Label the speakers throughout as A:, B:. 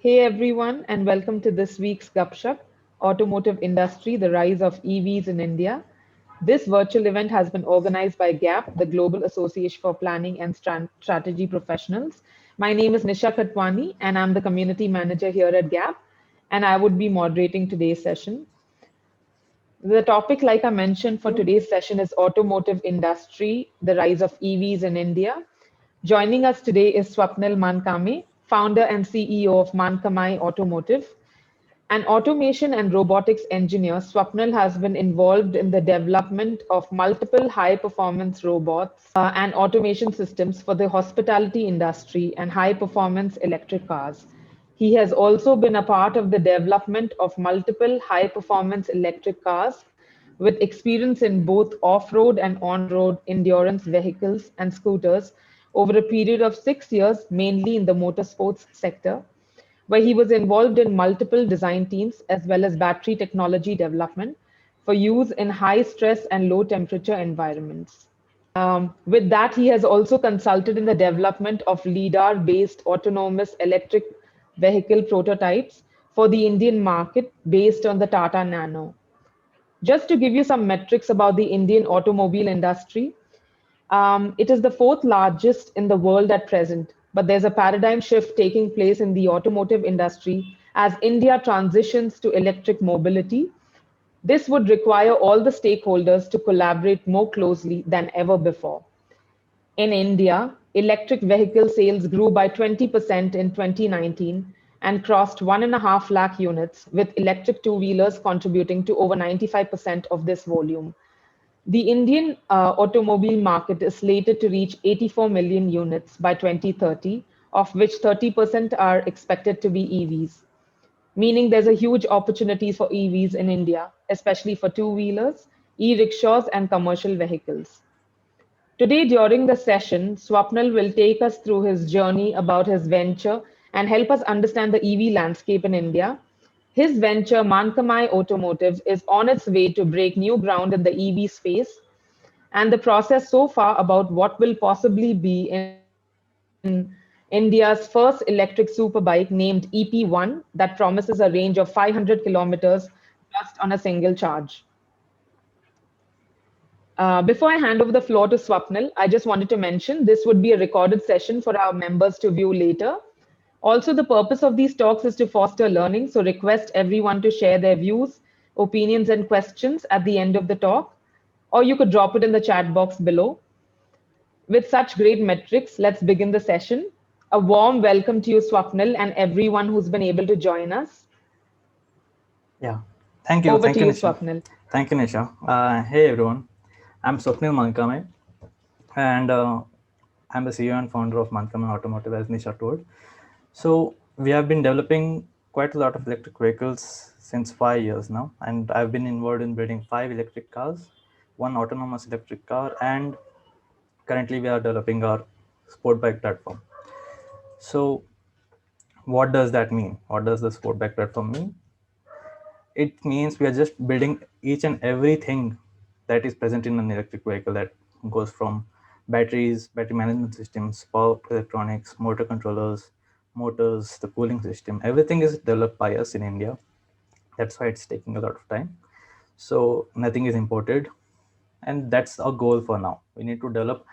A: Hey everyone, and welcome to this week's Gupshup, Automotive Industry, the Rise of EVs in India. This virtual event has been organized by GAP, the Global Association for Planning and Strategy Professionals. My name is Nisha Khatwani, and I'm the Community Manager here at GAP, and I would be moderating today's session. The topic, like I mentioned, for today's session is Automotive Industry, the Rise of EVs in India. Joining us today is Swapnil Mankame, founder and CEO of Mankamai Automotive. An automation and robotics engineer, Swapnil has been involved in the development of multiple high-performance robots and automation systems for the hospitality industry and high-performance electric cars. He has also been a part of the development of multiple high-performance electric cars with experience in both off-road and on-road endurance vehicles and scooters over a period of 6 years, mainly in the motorsports sector, where he was involved in multiple design teams as well as battery technology development for use in high stress and low temperature environments. With that, he has also consulted in the development of LiDAR-based autonomous electric vehicle prototypes for the Indian market based on the Tata Nano. Just to give you some metrics about the Indian automobile industry, it is the fourth largest in the world at present, but there's a paradigm shift taking place in the automotive industry as India transitions to electric mobility. This would require all the stakeholders to collaborate more closely than ever before. In India, electric vehicle sales grew by 20% in 2019 and crossed 1.5 lakh units, with electric two-wheelers contributing to over 95% of this volume. The Indian automobile market is slated to reach 84 million units by 2030, of which 30% are expected to be EVs, meaning there's a huge opportunity for EVs in India, especially for two-wheelers, e-rickshaws, and commercial vehicles. Today, during the session, Swapnil will take us through his journey about his venture and help us understand the EV landscape in India. His venture, Mankamai Automotive, is on its way to break new ground in the EV space, and the process so far about what will possibly be in India's first electric superbike named EP1 that promises a range of 500 kilometers just on a single charge. Before I hand over the floor to Swapnil, I just wanted to mention this would be a recorded session for our members to view later. Also, the purpose of these talks is to foster learning, so request everyone to share their views, opinions, and questions at the end of the talk, or you could drop it in the chat box below. With such great metrics, let's begin the session. A warm welcome to you, Swapnil, and everyone who's been able to join us.
B: Yeah, thank you.
A: Over
B: Thank
A: to
B: you,
A: you,
B: Nisha.
A: Swapnil.
B: Thank you, Nisha. Hey, everyone. I'm Swapnil Mankame, and I'm the CEO and founder of Mankame Automotive, as Nisha told. So, we have been developing quite a lot of electric vehicles since 5 years now, and I've been involved in building 5 electric cars, one autonomous electric car, and currently we are developing our sport bike platform. So, what does that mean? What does the sport bike platform mean? It means we are just building each and everything that is present in an electric vehicle, that goes from batteries, battery management systems, power electronics, motor controllers, motors, the cooling system. Everything is developed by us in India. That's why it's taking a lot of time. So nothing is imported. And that's our goal for now. We need to develop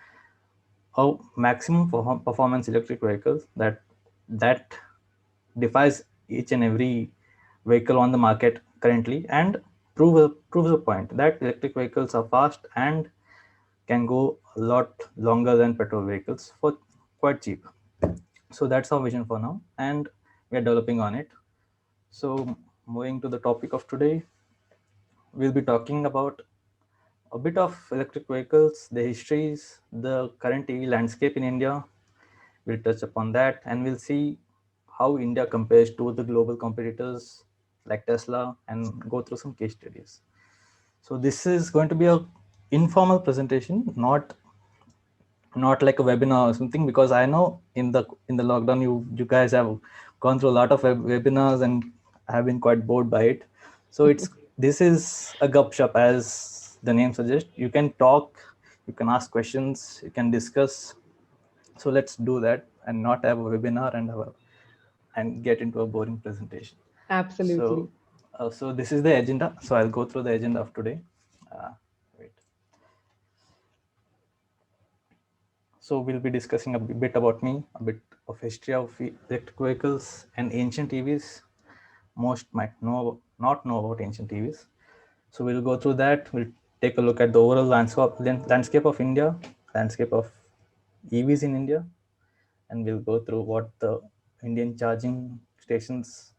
B: a maximum performance electric vehicle that defies each and every vehicle on the market currently, and proves a point that electric vehicles are fast and can go a lot longer than petrol vehicles for quite cheap. So that's our vision for now, and we are developing on it. So moving to the topic of today, we'll be talking about a bit of electric vehicles, the histories, the current EV landscape in India. We'll touch upon that, and we'll see how India compares to the global competitors like Tesla, and go through some case studies. So this is going to be a informal presentation, not like a webinar or something, because I know in the lockdown you guys have gone through a lot of webinars and have been quite bored by it. So this is a gup shop, as the name suggests. You can talk, you can ask questions, you can discuss. So let's do that and not have a webinar and and get into a boring presentation.
A: Absolutely.
B: So, so this is the agenda. So I'll go through the agenda of today. Wait. So we'll be discussing a bit about me, a bit of history of electric vehicles and ancient EVs. Most might not know about ancient EVs. So we'll go through that. We'll take a look at the overall landscape of India, landscape of EVs in India, and we'll go through what the Indian charging stations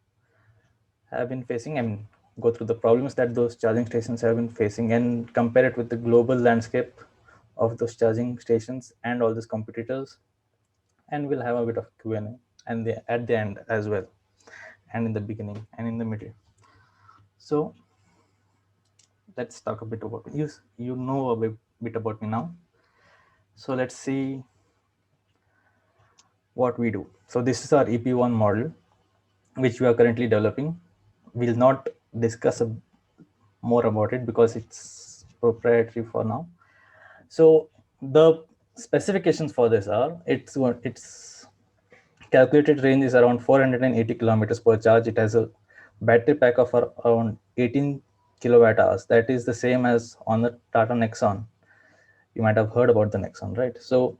B: have been facing. I mean, go through the problems that those charging stations have been facing and compare it with the global landscape of those charging stations and all these competitors. And we'll have a bit of Q&A and at the end as well, and in the beginning and in the middle. So let's talk a bit about you. You know a bit about me now. So let's see what we do. So this is our EP1 model, which we are currently developing. We'll not discuss more about it because it's proprietary for now. So the specifications for this are its calculated range is around 480 kilometers per charge. It has a battery pack of around 18 kilowatt hours. That is the same as on the Tata Nexon. You might have heard about the Nexon, right? So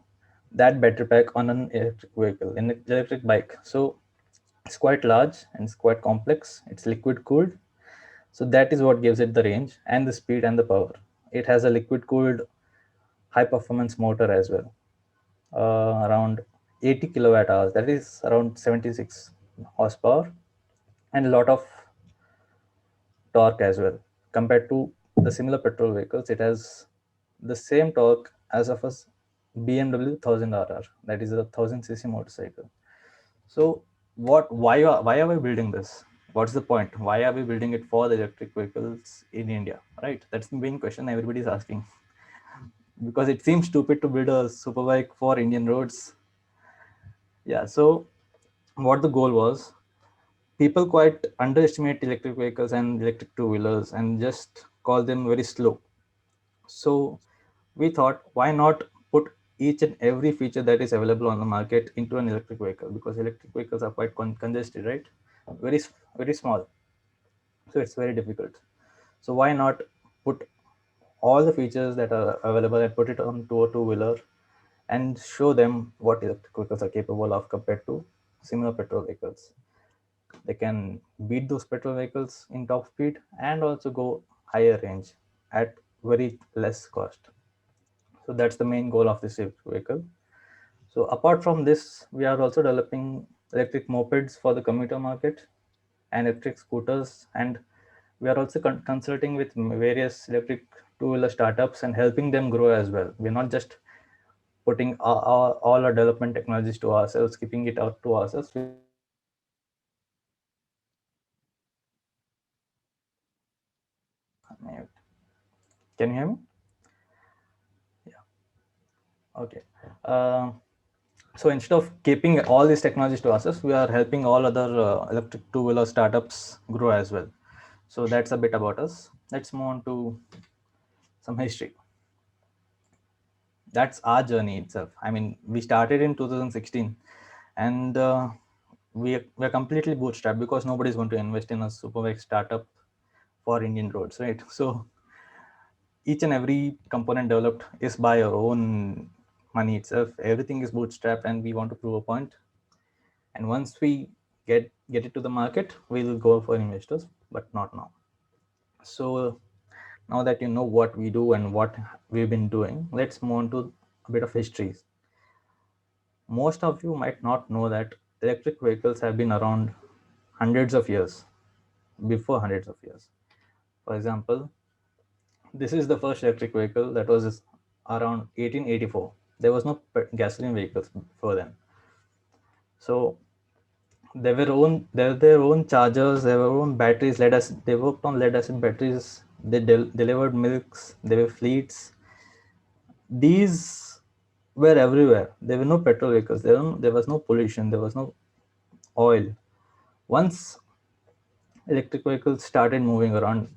B: that battery pack on an electric vehicle, in an electric bike. So it's quite large and it's quite complex. It's liquid cooled. So that is what gives it the range and the speed and the power. It has a liquid cooled high performance motor as well, around 80 kilowatt hours. That is around 76 horsepower and a lot of torque as well. Compared to the similar petrol vehicles, it has the same torque as of a BMW 1000RR. That is a 1000cc motorcycle. So why are we building this? What's the point? Why are we building it for the electric vehicles in India? Right? That's the main question everybody's asking. Because it seems stupid to build a superbike for Indian roads. Yeah. So what the goal was, people quite underestimate electric vehicles and electric two-wheelers and just call them very slow. So we thought, why not put each and every feature that is available on the market into an electric vehicle, because electric vehicles are quite congested, right? Very very small, so it's very difficult. So why not put all the features that are available and put it onto a two-wheeler and show them what electric vehicles are capable of compared to similar petrol vehicles. They can beat those petrol vehicles in top speed and also go higher range at very less cost. So that's the main goal of this vehicle. So apart from this, we are also developing electric mopeds for the commuter market and electric scooters, and we are also consulting with various electric two-wheeler startups and helping them grow as well. We're not just putting all our development technologies to ourselves, keeping it out to ourselves. We are also helping them grow as well. Can you hear me? Yeah. Okay. So instead of keeping all these technologies to ourselves, we are helping all other electric two-wheeler startups grow as well. So that's a bit about us. Let's move on to some history. That's our journey itself. I mean, we started in 2016, and we're completely bootstrapped because nobody's going to invest in a super big startup for Indian roads, right? So each and every component developed is by our own money itself. Everything is bootstrapped, and we want to prove a point. And once we get it to the market, we'll go for investors, but not now. So now that you know what we do and what we've been doing, let's move on to a bit of history. Most of you might not know that electric vehicles have been around hundreds of years, before hundreds of years. For example, this is the first electric vehicle that was around 1884. There was no gasoline vehicles before then. So their own chargers, their own batteries. They worked on lead acid batteries. They delivered milks. They were fleets. These were everywhere. There were no petrol vehicles. There was no pollution. There was no oil. Once electric vehicles started moving around,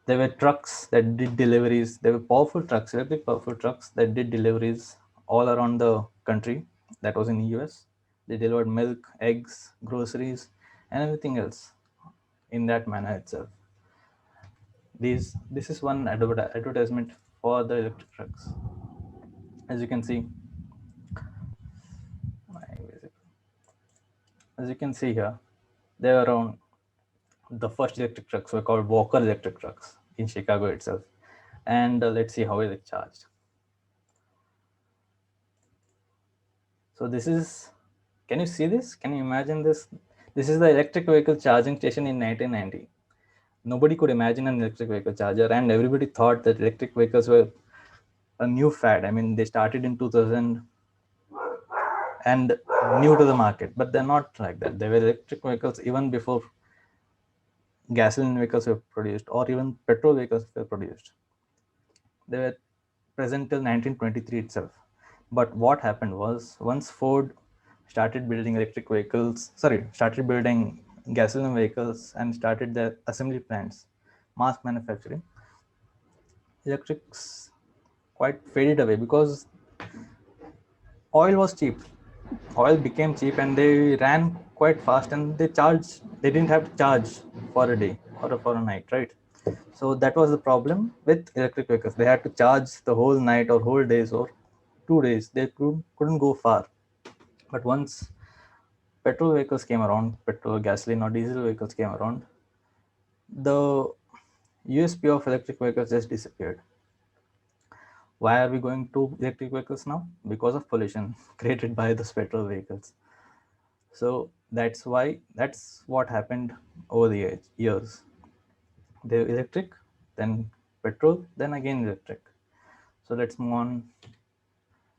B: there were trucks that did deliveries. There were powerful trucks, electric powerful trucks that did deliveries all around the country. That was in the US. They delivered milk, eggs, groceries, and everything else in that manner itself. This is one advertisement for the electric trucks. As you can see, as you can see here, there were around the first electric trucks were called Walker electric trucks in Chicago itself. And let's see how it is charged. So this is, can you see this? Can you imagine this? This is the electric vehicle charging station in 1990. Nobody could imagine an electric vehicle charger, and everybody thought that electric vehicles were a new fad. I mean, they started in 2000 and new to the market, but they're not like that. They were electric vehicles even before gasoline vehicles were produced or even petrol vehicles were produced. They were present till 1923 itself. But what happened was, once Ford started building started building gasoline vehicles and started their assembly plants, mass manufacturing, electrics quite faded away because oil was cheap. Oil became cheap and they ran quite fast, and they didn't have to charge for a day or for a night, right? So that was the problem with electric vehicles. They had to charge the whole night or whole days or 2 days. They couldn't go far. But once petrol vehicles came around, petrol, gasoline, or diesel vehicles came around, the USP of electric vehicles just disappeared. Why are we going to electric vehicles now? Because of pollution created by those petrol vehicles. So that's what happened over the years. They electric, then petrol, then again electric. So let's move on.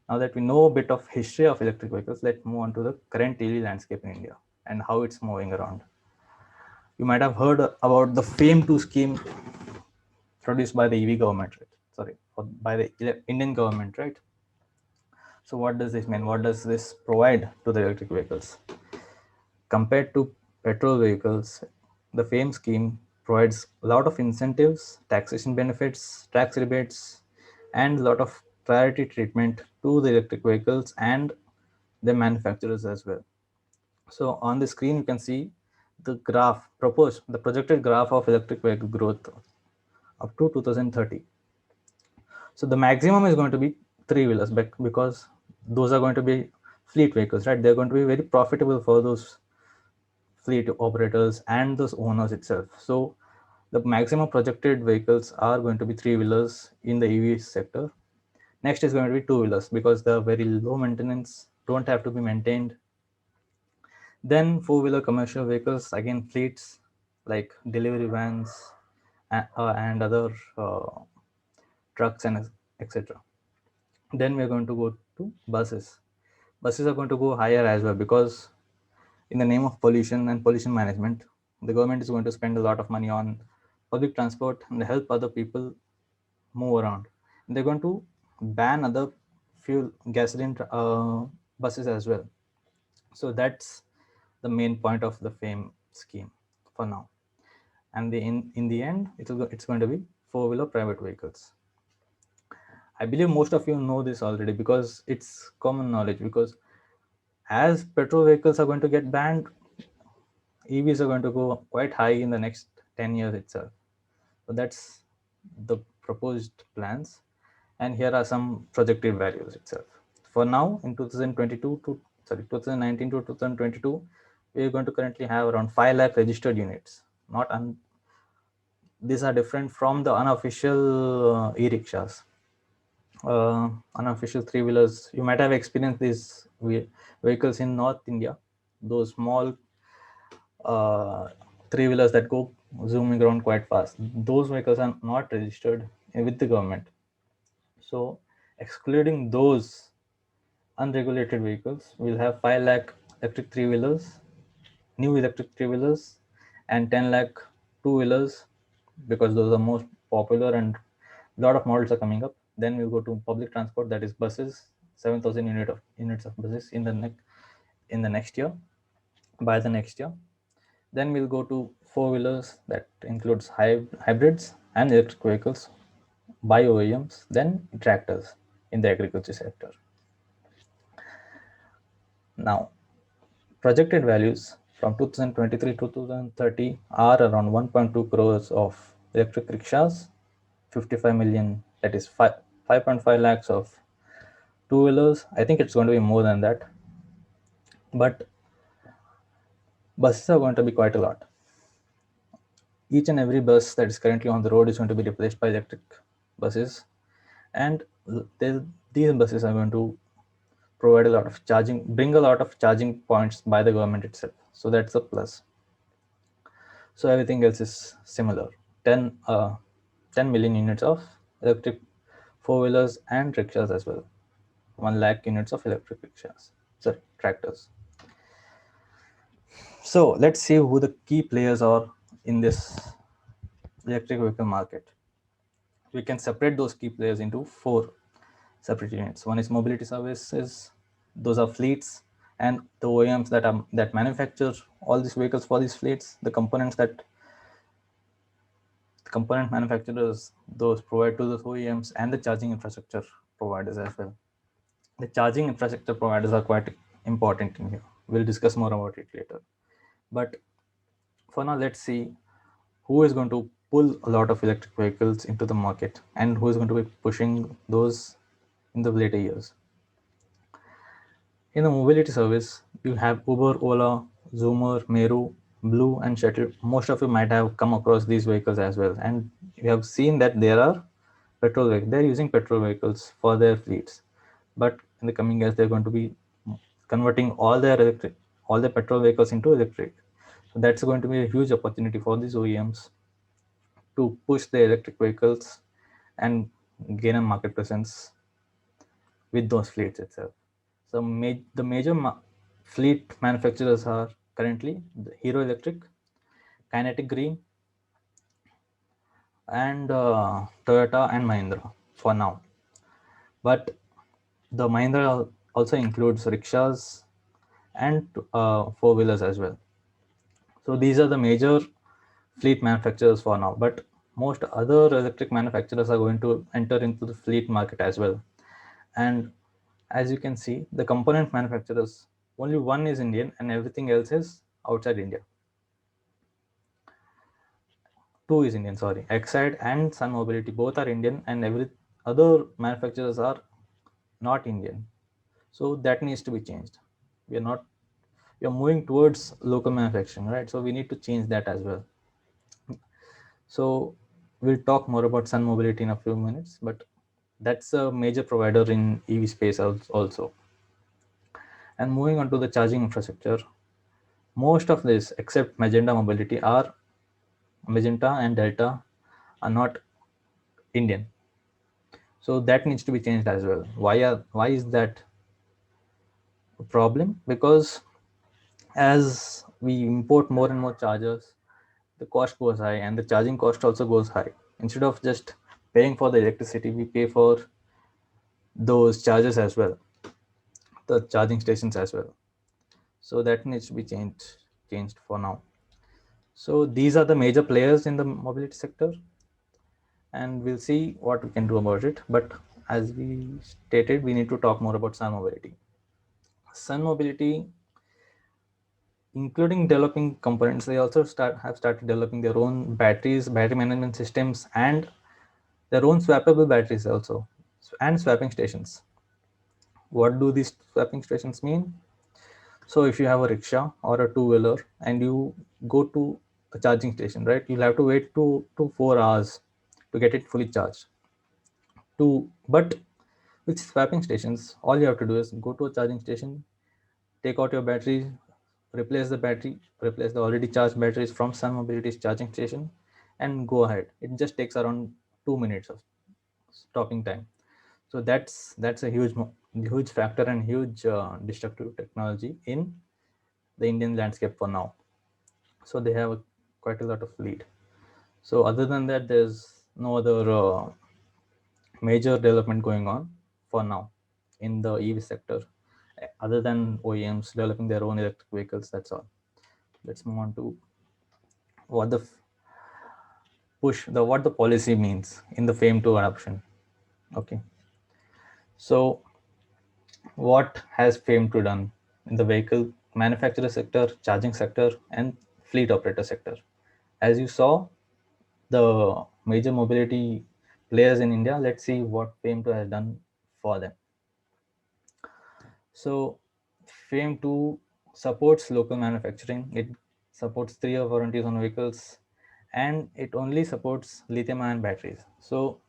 B: Now that we know a bit of history of electric vehicles, let's move on to the current EV landscape in India and how it's moving around. You might have heard about the FAME 2 scheme produced by the EV government, right? Sorry, by the Indian government, right? So what does this mean? What does this provide to the electric vehicles? Compared to petrol vehicles, the FAME scheme provides a lot of incentives, taxation benefits, tax rebates, and a lot of priority treatment to the electric vehicles and the manufacturers as well. So on the screen, you can see the projected graph of electric vehicle growth up to 2030. So the maximum is going to be three-wheelers because those are going to be fleet vehicles, right? They're going to be very profitable for those fleet operators and those owners itself. So the maximum projected vehicles are going to be three-wheelers in the EV sector. Next is going to be two-wheelers because they're very low maintenance, don't have to be maintained. Then four-wheeler commercial vehicles, again fleets like delivery vans and other trucks and etc. Then we're going to go to buses. Buses are going to go higher as well because in the name of pollution and pollution management, the government is going to spend a lot of money on public transport and help other people move around. And they're going to ban other gasoline buses as well. So that's the main point of the FAME scheme for now. And in the end, it's going to be four-wheeler private vehicles. I believe most of you know this already because it's common knowledge. Because as petrol vehicles are going to get banned, EVs are going to go quite high in the next 10 years itself. So that's the proposed plans. And here are some projected values itself. For now, in 2019 to 2022, we are going to currently have around 5 lakh registered units. These are different from the unofficial e-rickshaws. Unofficial three-wheelers, you might have experienced these vehicles in North India, those small three-wheelers that go zooming around quite fast. Those vehicles are not registered with the government. So excluding those unregulated vehicles, we'll have 5 lakh electric three-wheelers, new electric three-wheelers, and 10 lakh two-wheelers because those are most popular and a lot of models are coming up. Then we'll go to public transport, that is buses, 7,000 units of buses in the next year, by the next year. Then we'll go to four-wheelers, that includes hybrids and electric vehicles by OEMs, then tractors in the agriculture sector. Now, projected values from 2023 to 2030 are around 1.2 crores of electric rickshaws, 55 million, that is 5.5 lakhs of two-wheelers. I think it's going to be more than that, but buses are going to be quite a lot. Each and every bus that is currently on the road is going to be replaced by electric buses, and these buses are going to provide a lot of charging, bring a lot of charging points by the government itself. So that's a plus. So everything else is similar. 10 million units of electric four-wheelers and rickshaws as well. 1 lakh units of electric rickshaws, sorry, tractors. So let's see who the key players are in this electric vehicle market. We can separate those key players into 4 separate units. One is mobility services, those are fleets and the OEMs that manufacture all these vehicles for these fleets, the components that the component manufacturers those provide to those OEMs, and the charging infrastructure providers as well. The charging infrastructure providers are quite important in here. We'll discuss more about it later. But for now, let's see who is going to pull a lot of electric vehicles into the market and who is going to be pushing those in the later years. In the mobility service, you have Uber, Ola, Zoomer, Meru, Blue, and Shuttle. Most of you might have come across these vehicles as well, and you have seen that there are petrol vehicles. They're using petrol vehicles for their fleets, but in the coming years, they're going to be converting all their petrol vehicles into electric. So that's going to be a huge opportunity for these OEMs to push the electric vehicles and gain a market presence with those fleets itself. So the major fleet manufacturers are currently the Hero Electric, Kinetic Green, and Toyota and Mahindra for now. But the Mahindra also includes rickshaws and four-wheelers as well. So these are the major fleet manufacturers for now. But most other electric manufacturers are going to enter into the fleet market as well. And as you can see, the component manufacturers, only one is Indian and everything else is outside India. Two is Indian, sorry. Exide and Sun Mobility both are Indian, and every other manufacturers are not Indian. So that needs to be changed. We are moving towards local manufacturing, right? So we need to change that as well. So we'll talk more about Sun Mobility in a few minutes, but that's a major provider in EV space also. And moving on to the charging infrastructure, most of this, except Magenta and Delta, are not Indian. So that needs to be changed as well. Why is that a problem? Because as we import more and more chargers, the cost goes high and the charging cost also goes high. Instead of just paying for the electricity, we pay for those chargers as well, the charging stations as well. So that needs to be changed for now. So these are the major players in the mobility sector, and we'll see what we can do about it. But as we stated, we need to talk more about Sun Mobility. Sun Mobility, including developing components, they also have started developing their own batteries, battery management systems, and their own swappable batteries also, and swapping stations. What do these swapping stations mean? So if you have a rickshaw or a two-wheeler and you go to a charging station, right, you'll have to wait 2 to 4 hours to get it fully charged. But with swapping stations, all you have to do is go to a charging station, take out your battery, replace the already charged batteries from Sun Mobility's charging station, and go ahead. It just takes around 2 minutes of stopping time. So that's a huge factor and huge destructive technology in the Indian landscape for now. So they have quite a lot of lead. So other than that, there's no other major development going on for now in the EV sector, other than OEMs developing their own electric vehicles. That's all. Let's move on to what the policy means in the FAME 2 adoption. Okay. So what has FAME 2 done in the vehicle manufacturer sector, charging sector, and fleet operator sector. As you saw, the major mobility players in India, let's see what FAME2 has done for them. So FAME2 supports local manufacturing. It supports 3-year warranties on vehicles, and it only supports lithium-ion batteries. So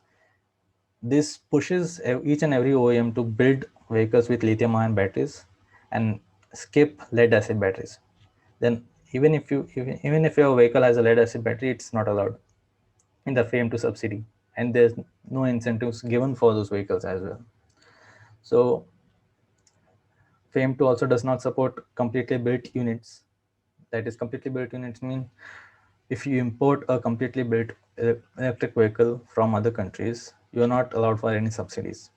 B: this pushes each and every OEM to build vehicles with lithium-ion batteries and skip lead-acid batteries. Then even if your vehicle has a lead-acid battery, it's not allowed in the FAME2 subsidy, and there's no incentives given for those vehicles as well. So FAME2 also does not support completely built units. That is, completely built units mean if you import a completely built electric vehicle from other countries, you are not allowed for any subsidies.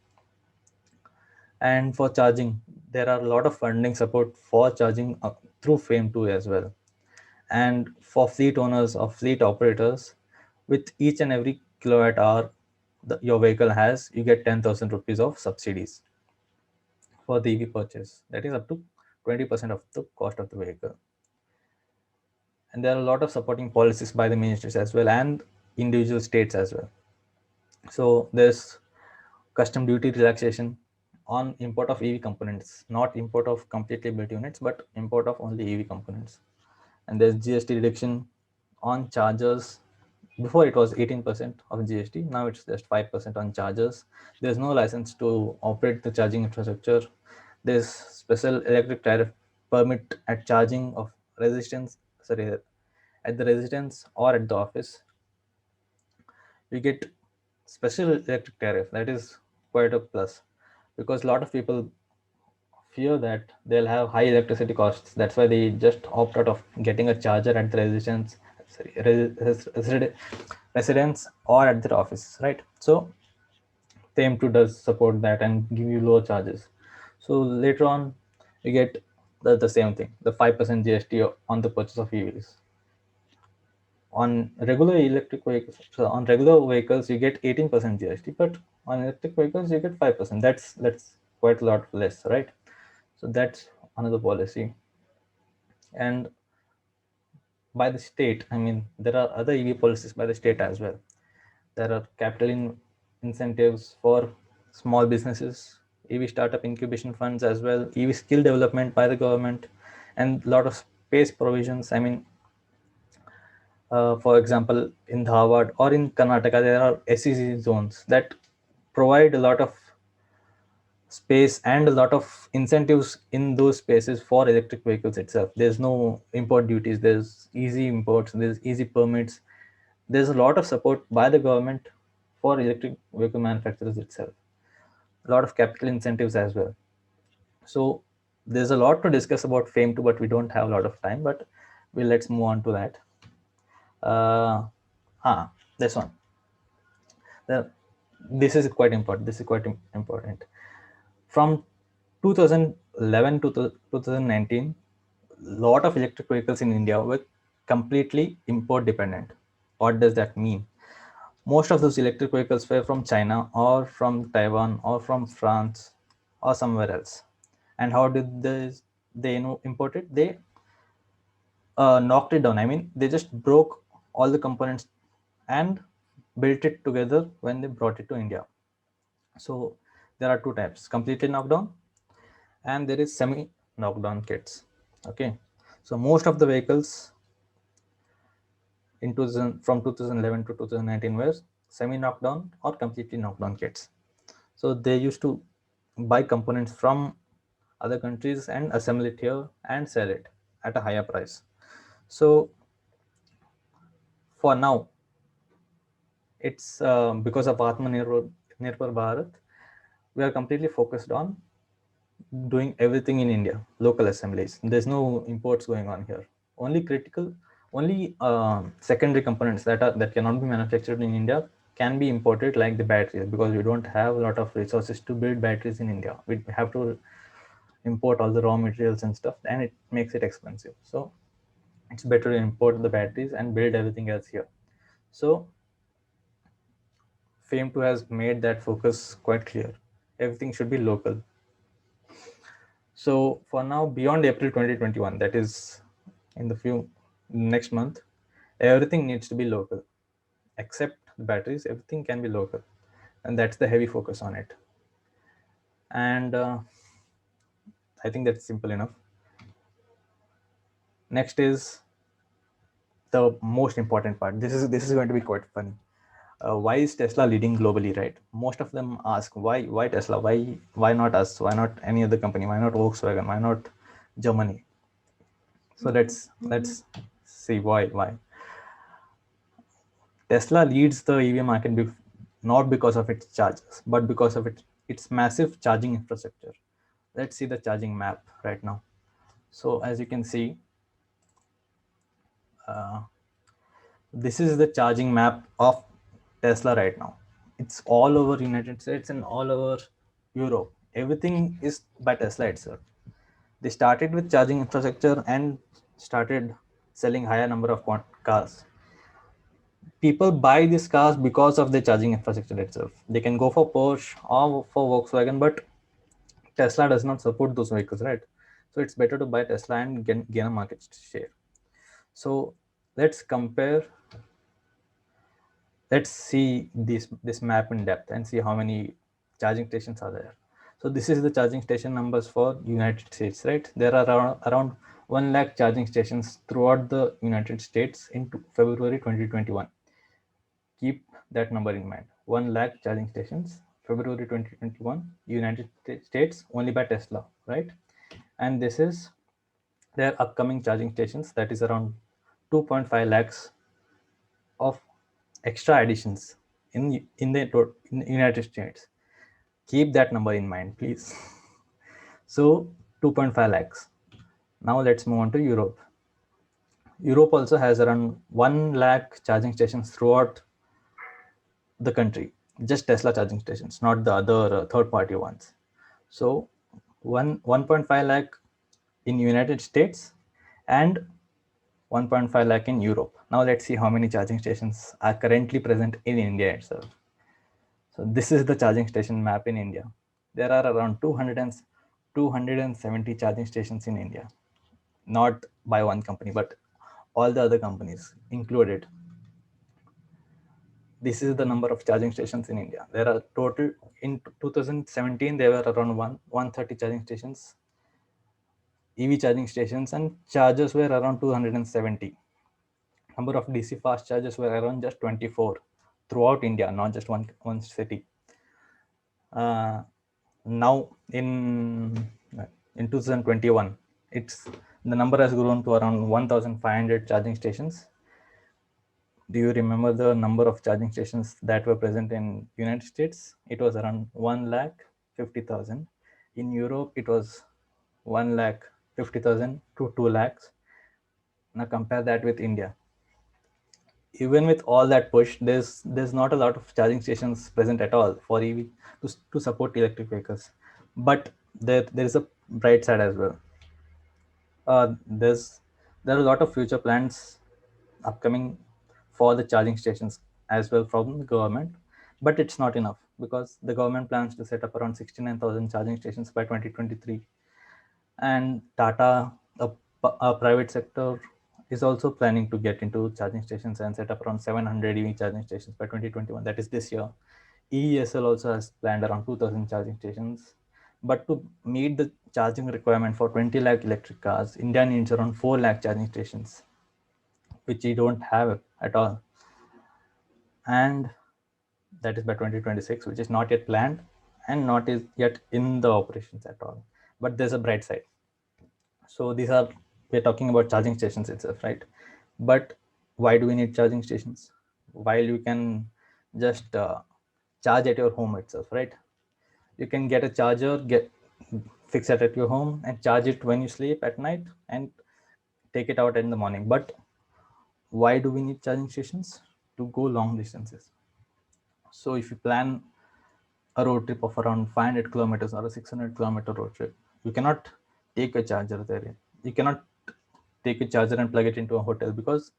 B: And for charging, there are a lot of funding support for charging through FAME2 as well. And for fleet owners or fleet operators, with each and every kilowatt hour your vehicle has, you get 10,000 rupees of subsidies for the EV purchase. That is up to 20% of the cost of the vehicle. And there are a lot of supporting policies by the ministries as well and individual states as well. So there's custom duty relaxation on import of EV components, not import of completely built units, but import of only EV components. And there's GST reduction on chargers. Before it was 18% of GST, now it's just 5% on chargers. There's no license to operate the charging infrastructure. There's special electric tariff permit at charging of resistance, sorry, at the residence or at the office. We get special electric tariff. That is quite a plus because a lot of people fear that they'll have high electricity costs. That's why they just opt out of getting a charger at the residence, sorry, residence or at their office, right? So TM2 does support that and give you lower charges. So later on, you get the same thing, the 5% GST on the purchase of EVs. On regular electric vehicles, so on regular vehicles, you get 18% GST, but on electric vehicles, you get 5%. That's quite a lot less, right? So that's another policy. And by the state, I mean, there are other EV policies by the state as well. There are capital incentives for small businesses, EV startup incubation funds as well, EV skill development by the government, and a lot of space provisions. I mean, for example, in Dharwad or in Karnataka, there are SEZ zones that provide a lot of space and a lot of incentives in those spaces for electric vehicles itself. There's no import duties, there's easy imports, there's easy permits. There's a lot of support by the government for electric vehicle manufacturers itself. A lot of capital incentives as well. So there's a lot to discuss about FAME2, but we don't have a lot of time. But let's move on to that. This one. This is quite important. This is quite important. From 2011 to 2019, lot of electric vehicles in India were completely import dependent. What does that mean? Most of those electric vehicles were from China or from Taiwan or from France or somewhere else. And how did they import it? They knocked it down. I mean, they just broke all the components and built it together when they brought it to India. So there are two types: completely knocked down, and there is semi knockdown kits. Okay, so most of the vehicles in 2000, from 2011 to 2019 were semi knockdown or completely knockdown kits. So they used to buy components from other countries and assemble it here and sell it at a higher price. So for now, it's because of Atmanirbhar Bharat, we are completely focused on doing everything in India, local assemblies. There's no imports going on here. Only secondary components that cannot be manufactured in India can be imported, like the batteries, because we don't have a lot of resources to build batteries in India. We have to import all the raw materials and stuff, and it makes it expensive. So it's better to import the batteries and build everything else here. So FAME2 has made that focus quite clear. Everything should be local. So for now, beyond April 2021, that is in the few next month, everything needs to be local. Except the batteries, everything can be local, and that's the heavy focus on it. And I think that's simple enough. Next is the most important part. This is going to be quite funny. Why is Tesla leading globally, right? Most of them ask why Tesla, why not us, why not any other company, why not Volkswagen, why not Germany? So let's see why Tesla leads the EV market not because of its chargers, but because of its massive charging infrastructure. Let's see the charging map right now. So as you can see, uh, this is the charging map of Tesla right now. It's all over United States and all over Europe. Everything is by Tesla itself. They started with charging infrastructure and started selling higher number of cars. People buy these cars because of the charging infrastructure itself. They can go for Porsche or for Volkswagen, but Tesla does not support those vehicles, right? So it's better to buy Tesla and gain a market share. So let's compare. Let's see this map in depth and see how many charging stations are there. So this is the charging station numbers for United States, right? There are around 1 lakh charging stations throughout the United States in February 2021. Keep that number in mind. 1 lakh charging stations, February 2021, United States, only by Tesla, right? And this is their upcoming charging stations, that is around 2.5 lakhs of extra additions in the United States. Keep that number in mind, please. So 2.5 lakhs. Now let's move on to Europe. Europe also has around 1 lakh charging stations throughout the country, just Tesla charging stations, not the other third party ones. So 1.5 lakh in United States and 1.5 lakh in Europe. Now let's see how many charging stations are currently present in India itself. So this is the charging station map in India. There are around 270 charging stations in India, not by one company, but all the other companies included. This is the number of charging stations in India. There are total in 2017 there were around 130 charging stations, EV charging stations, and chargers were around 270. Number of DC fast chargers were around just 24 throughout India, not just one city. Now in 2021, it's the number has grown to around 1,500 charging stations. Do you remember the number of charging stations that were present in United States? It was around 1,50,000. In Europe, it was 1,50,000 to 2 lakhs. Now compare that with India. Even with all that push, there's not a lot of charging stations present at all for EV to support electric vehicles. But there is a bright side as well. There are a lot of future plans upcoming for the charging stations as well from the government, but it's not enough because the government plans to set up around 69,000 charging stations by 2023, and Tata, a private sector, is also planning to get into charging stations and set up around 700 EV charging stations by 2021. That is this year. EESL also has planned around 2,000 charging stations. But to meet the charging requirement for 20 lakh electric cars, India needs around 4 lakh charging stations, which we don't have at all. And that is by 2026, which is not yet planned and not is yet in the operations at all. But there's a bright side. So we're talking about charging stations itself, right? But why do we need charging stations? While you can just charge at your home itself, right? You can get a charger, fix it at your home and charge it when you sleep at night and take it out in the morning. But why do we need charging stations? To go long distances. So if you plan a road trip of around 500 kilometers or a 600-kilometer road trip, you cannot take a charger there. You cannot take a charger and plug it into a hotel because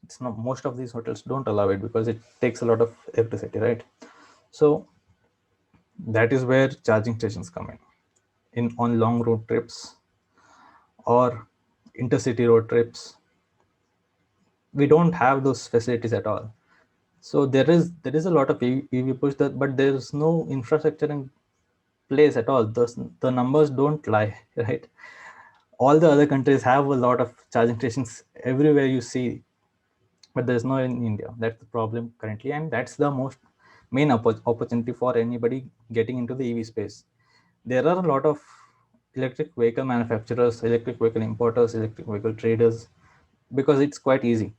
B: it's not, most of these hotels don't allow it because it takes a lot of electricity, right? So that is where charging stations come in. on long road trips or intercity road trips. We don't have those facilities at all. So there is a lot of EV push, but there's no infrastructure in place at all. The numbers don't lie, right? All the other countries have a lot of charging stations everywhere you see, but there's no in India. That's the problem currently, and that's the most main opportunity for anybody getting into the EV space. There are a lot of electric vehicle manufacturers, electric vehicle importers, electric vehicle traders, because it's quite easy.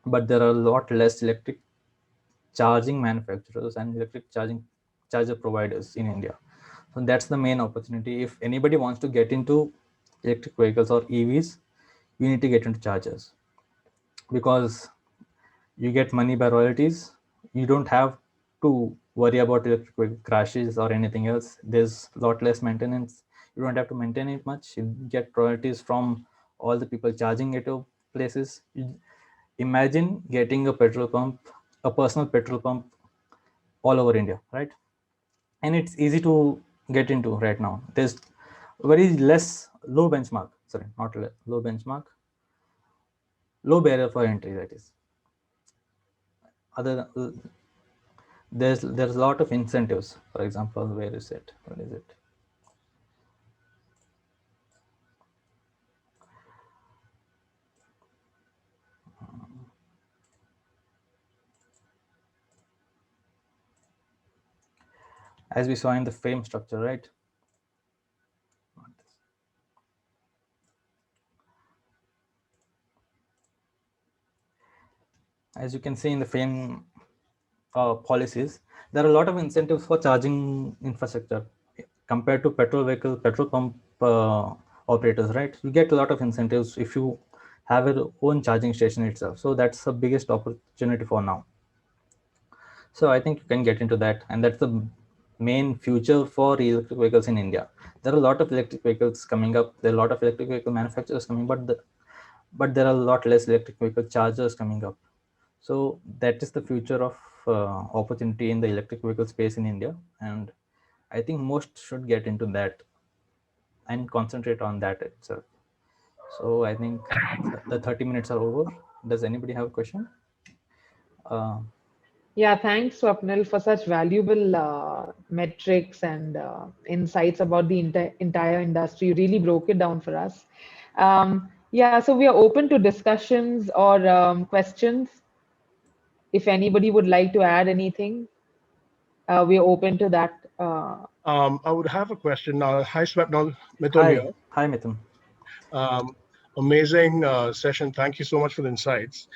B: But there are a lot less electric charging manufacturers and electric charger providers in India. So that's the main opportunity. If anybody wants to get into electric vehicles or EVs, you need to get into chargers, because you get money by royalties. You don't have to worry about electric vehicle crashes or anything else. There's a lot less maintenance. You don't have to maintain it much. You get royalties from all the people charging at your places. Imagine getting a petrol pump, a personal petrol pump all over India, right? And it's easy to get into right now. There's very less low benchmark, sorry, not low benchmark, low barrier for entry, that is. Other there's a lot of incentives. For example, where is it? What is it? As we saw in the frame structure, right? As you can see in the frame policies, there are a lot of incentives for charging infrastructure compared to petrol pump operators, right? You get a lot of incentives if you have your own charging station itself. So that's the biggest opportunity for now. So I think you can get into that, and that's the main future for electric vehicles in India. There are a lot of electric vehicles coming up. There are a lot of electric vehicle manufacturers coming, but there are a lot less electric vehicle chargers coming up. So that is the future of opportunity in the electric vehicle space in India, and I think most should get into that and concentrate on that itself. So I think the 30 minutes are over. Does anybody have a question?
A: Yeah, thanks, Swapnil, for such valuable metrics and insights about the entire industry. You really broke it down for us. Yeah, so we are open to discussions or questions. If anybody would like to add anything, we are open to that.
C: I would have a question. Hi, Swapnil, Mithun
B: Hi,
C: here.
B: hi, Mithun.
C: Amazing session. Thank you so much for the insights.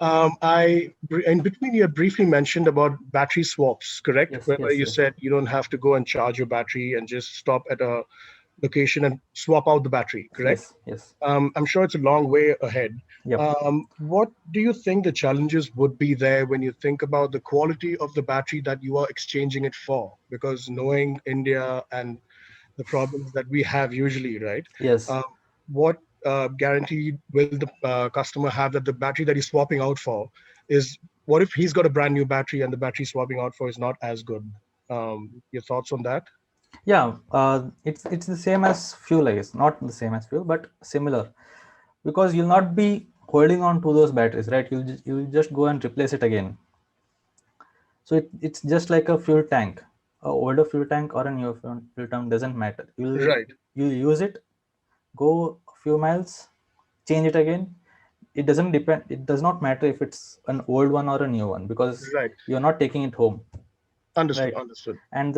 C: In between, you had briefly mentioned about battery swaps, correct?
B: Yes,
C: Where
B: yes,
C: you
B: yes,
C: said you don't have to go and charge your battery and just stop at a location and swap out the battery, correct?
B: yes, yes.
C: I'm sure it's a long way ahead.
B: Yep.
C: What do you think the challenges would be there when you think about the quality of the battery that you are exchanging it for? Because knowing India and the problems that we have usually, right?
B: Yes.
C: What guarantee will the customer have that the battery that he's swapping out for is, what if he's got a brand new battery and the battery swapping out for is not as good? Your thoughts on that?
B: Yeah, it's the same as fuel, I guess. Not the same as fuel, but similar, because you'll not be holding on to those batteries, right? You'll just go and replace it again. So it's just like a fuel tank. A older fuel tank or a newer fuel tank doesn't matter.
C: Right.
B: You'll use it, go a few miles, change it again. It doesn't depend. It does not matter if it's an old one or a new one, because
C: Right.
B: you're not taking it home,
C: Understood.
B: right?
C: Understood.
B: And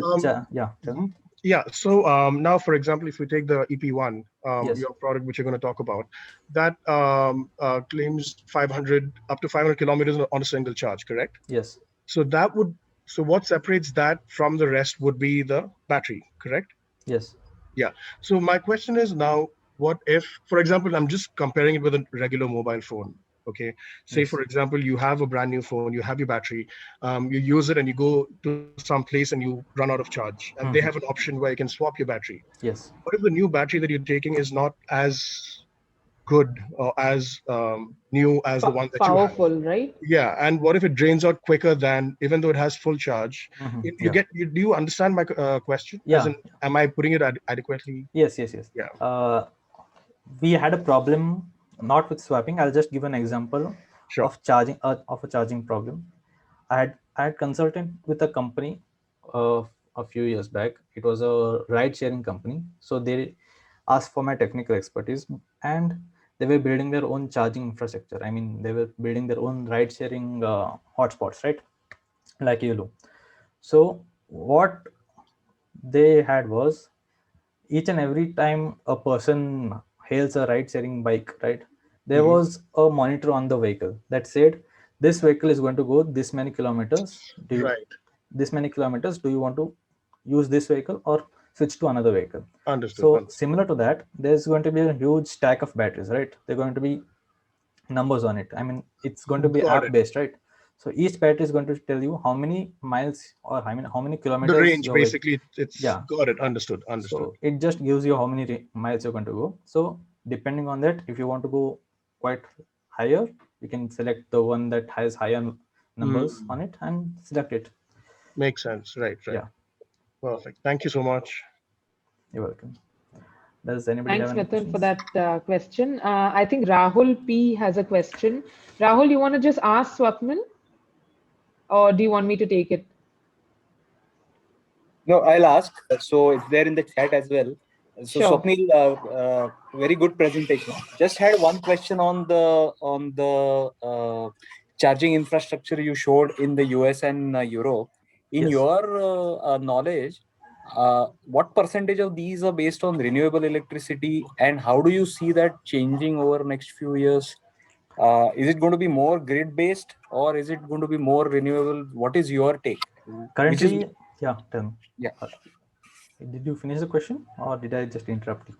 B: yeah.
C: Mhm. Yeah. So now, for example, if we take the EP1,
B: Yes.
C: your product, which you're going to talk about, that claims 500 up to 500 kilometers on a single charge, correct?
B: Yes.
C: So so what separates that from the rest would be the battery, correct?
B: Yes.
C: Yeah. So my question is now, what if, for example, I'm just comparing it with a regular mobile phone. Okay. Say,
B: Yes.
C: for example, you have a brand new phone, you have your battery, you use it and you go to some place and you run out of charge, and they have an option where you can swap your battery.
B: Yes.
C: What if the new battery that you're taking is not as good or as new as the one that you have?
A: Powerful, right?
C: Yeah, and what if it drains out quicker than, even though it has full charge? You
B: Yeah.
C: get, do you understand my question? As
B: Yeah.
C: in, am I putting it adequately?
B: Yes. Yes. Yes.
C: Yeah,
B: We had a problem not with swapping. I'll just give an example
C: sure.
B: of a charging problem. I had consulted with a company a few years back. It was a ride sharing company, so they asked for my technical expertise, and they were building their own charging infrastructure. I mean, they were building their own ride sharing hotspots, right? Like YOLO. So what they had was, each and every time a person hails a ride sharing bike, right, there
C: Hmm.
B: was a monitor on the vehicle that said, this vehicle is going to go this many kilometers,
C: Right.
B: this many kilometers, do you want to use this vehicle or switch to another vehicle?
C: Understood.
B: So
C: Understood.
B: similar to that, there's going to be a huge stack of batteries, right? They're going to be numbers on it. I mean, it's going to be
C: Got
B: app
C: it.
B: based, right? So each battery is going to tell you how many miles, or how many
C: The
B: kilometers
C: range,
B: your vehicle.
C: basically, it's
B: Yeah.
C: got it. Understood. Understood.
B: So it just gives you how many miles you're going to go. So depending on that, if you want to go quite higher, you can select the one that has higher numbers
C: Mm.
B: on it and select it.
C: Makes sense. Right. Right.
B: Yeah,
C: Perfect. Thank you so much.
B: you're welcome. Does anybody have
A: Thanks,
B: any
A: Mithun, for
B: questions?
A: that question. I think Rahul P has a question. Rahul, you want to just ask Swapnil, or do you want me to take it?
D: No, I'll ask. So it's there in the chat as well. So
A: Sure.
D: Swapnil, very good presentation. Just had one question on the charging infrastructure you showed in the US and Europe. In
B: Yes.
D: your knowledge, what percentage of these are based on renewable electricity, and how do you see that changing over next few years? Is it going to be more grid based, or is it going to be more renewable? What is your take? Which is,
B: Currently, yeah, tell me.
D: yeah.
B: Uh, Did you finish the question or did I just interrupt you?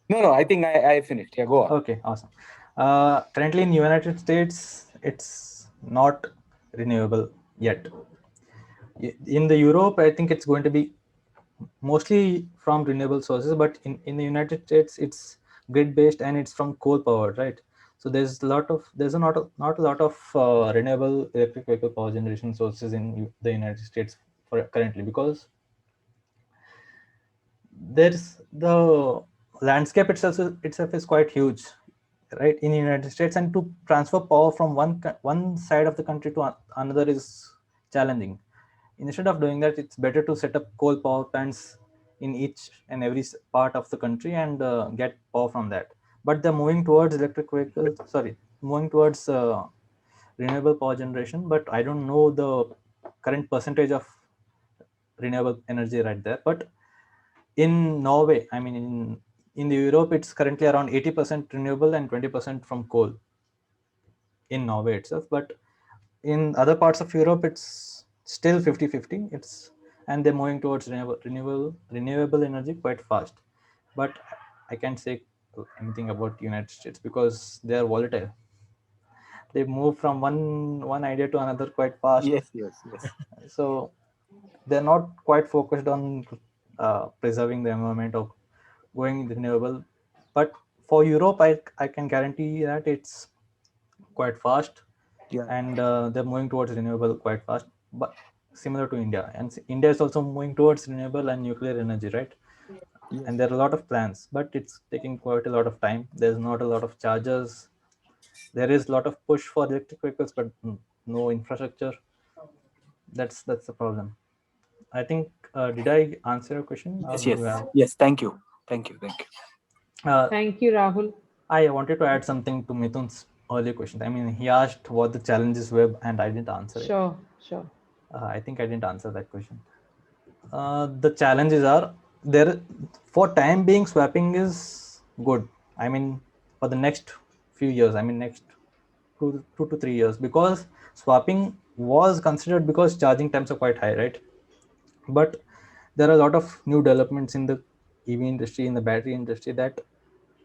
D: No, I think I finished. Yeah, go on.
B: Okay, awesome. Currently in United States, it's not renewable yet. In the Europe, I think it's going to be mostly from renewable sources, but in the United States, it's grid based and it's from coal powered, right? So there's not a lot of renewable electric vehicle power generation sources in the United States for currently, because there's the landscape itself is quite huge, right, in the United States, and to transfer power from one side of the country to another is challenging. Instead of doing that, it's better to set up coal power plants in each and every part of the country and get power from that. But they're moving towards electric vehicles, sorry, moving towards renewable power generation, but I don't know the current percentage of renewable energy right there. But in Norway, I mean, in the Europe, it's currently around 80% renewable and 20% from coal in Norway itself. But in other parts of Europe, it's still 50-50. And they're moving towards renewable energy quite fast. But I can't say anything about United States because they are volatile. They move from one idea to another quite fast.
D: Yes.
B: So they're not quite focused on preserving the environment or going renewable. But for Europe, I can guarantee that it's quite fast,
D: Yeah.
B: and they're moving towards renewable quite fast. But similar to India, and India is also moving towards renewable and nuclear energy, right?
D: Yes.
B: And there are a lot of plans, but it's taking quite a lot of time. There's not a lot of chargers. There is a lot of push for electric vehicles, but no infrastructure. That's the problem. I think, did I answer your question, or
D: Yes.
B: do
D: Yes.
B: you have?
D: Yes. Thank you. Thank you.
A: Thank you, Rahul.
B: I wanted to add something to Mithun's earlier question. I mean, he asked what the challenges were, and I didn't answer it.
A: Sure, sure.
B: I think I didn't answer that question. The challenges are there. For time being, swapping is good. I mean, for the next few years, I mean, next 2 to 3 years, because swapping was considered because charging times are quite high, right? But there are a lot of new developments in the EV industry, in the battery industry, that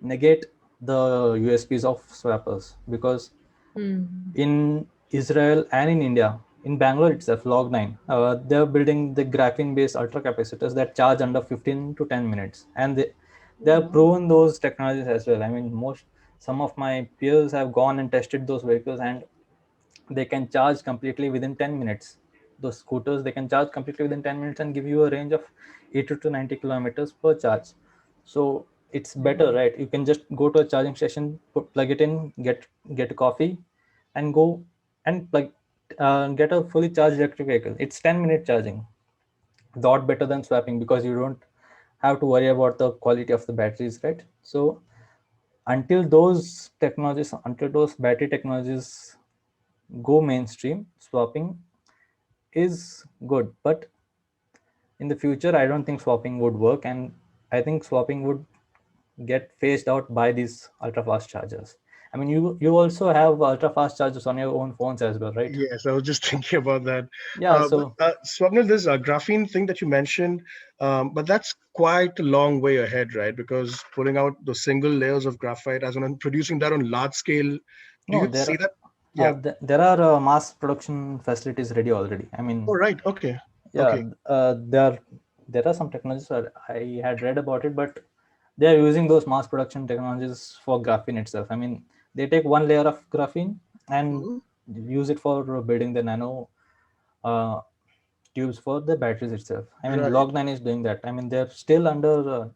B: negate the USPs of swappers, because in Israel and in India, in Bangalore itself, Log9, they're building the graphene-based ultra capacitors that charge under 15 to 10 minutes, and they have proven those technologies as well. I mean, some of my peers have gone and tested those vehicles, and they can charge completely within 10 minutes. Those scooters, they can charge completely within 10 minutes and give you a range of 80 to 90 kilometers per charge. So it's better, right? You can just go to a charging station, plug it in, get a coffee, and go and get a fully charged electric vehicle. It's 10-minute charging. Lot better than swapping, because you don't have to worry about the quality of the batteries, right? So until those battery technologies go mainstream, swapping is good. But in the future, I don't think swapping would work, and I think swapping would get phased out by these ultra fast chargers. I mean, you also have ultra fast chargers on your own phones as well, right?
C: Yes, I was just thinking about that.
B: Yeah. So
C: Swapnil, this graphene thing that you mentioned, but that's quite a long way ahead, right? Because pulling out the single layers of graphite as well and producing that on large scale, do
B: no,
C: you see that? Yeah.
B: there are mass production facilities ready already. I mean,
C: Oh, right. Okay.
B: yeah,
C: Okay.
B: there are some technologies that I had read about it, but they are using those mass production technologies for graphene itself. I mean, they take one layer of graphene and
C: Mhm.
B: use it for building the nano uh, tubes for the batteries itself. I mean,
C: Right.
B: Log9 is doing that. I mean, they're still under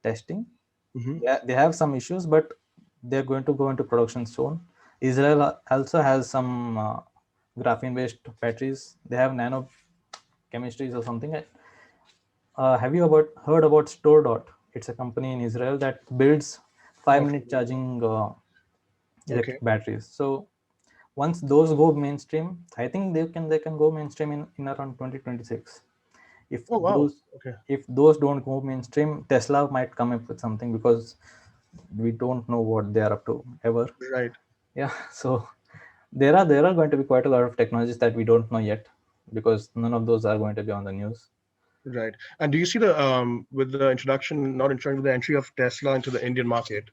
B: testing.
C: Hmm.
B: Yeah, they have some issues, but they're going to go into production soon. Israel also has some graphene-based batteries. They have nano chemistries or something. Have you heard about StoreDot? It's a company in Israel that builds 5-minute charging
C: Okay.
B: electric batteries. So once those go mainstream, I think they can go mainstream in around 2026. If
C: Oh, wow.
B: those
C: Okay.
B: if those don't go mainstream, Tesla might come up with something, because we don't know what they are up to ever.
C: Right.
B: Yeah. So there are going to be quite a lot of technologies that we don't know yet, because none of those are going to be on the news.
C: Right. And do you see the with the introduction, not introduction, with the entry of Tesla into the Indian market?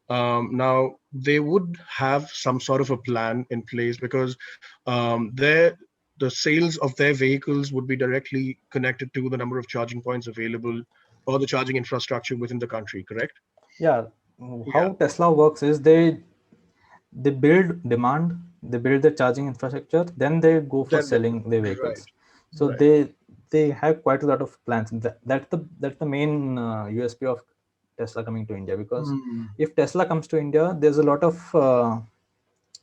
C: Now they would have some sort of a plan in place because the sales of their vehicles would be directly connected to the number of charging points available or the charging infrastructure within the country. Correct?
B: Yeah.
C: Yeah.
B: How Tesla works is they build demand, they build the charging infrastructure, then they go for
C: Then they
B: selling their
C: right.
B: vehicles. So
C: Right.
B: they have quite a lot of plans. That's the main USP of Tesla coming to India, because
C: Hmm.
B: if Tesla comes to India, there's a lot of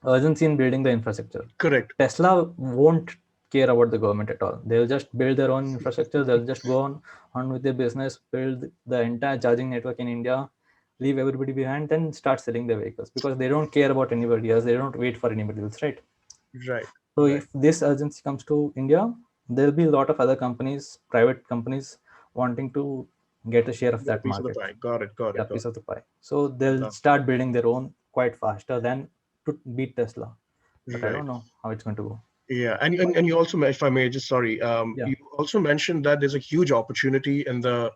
B: urgency in building the infrastructure.
C: Correct.
B: Tesla won't care about the government at all. They'll just build their own infrastructure. They'll just go on with their business, build the entire charging network in India, leave everybody behind, then start selling their vehicles, because they don't care about anybody else. They don't wait for anybody else, right?
C: Right.
B: So
C: Right.
B: if this urgency comes to India, there'll be a lot of other companies, private companies, wanting to get a share of
C: Get a
B: that
C: piece of the
B: market,
C: pie. Got it. Got
B: yeah,
C: it. Got
B: piece
C: it.
B: of the pie. So they'll
C: Love.
B: start building their own quite faster than to beat Tesla. But I
C: Right.
B: don't know how it's going to go.
C: Yeah, and you also, if I may, just sorry,
B: Yeah.
C: you also mentioned that there's a huge opportunity in the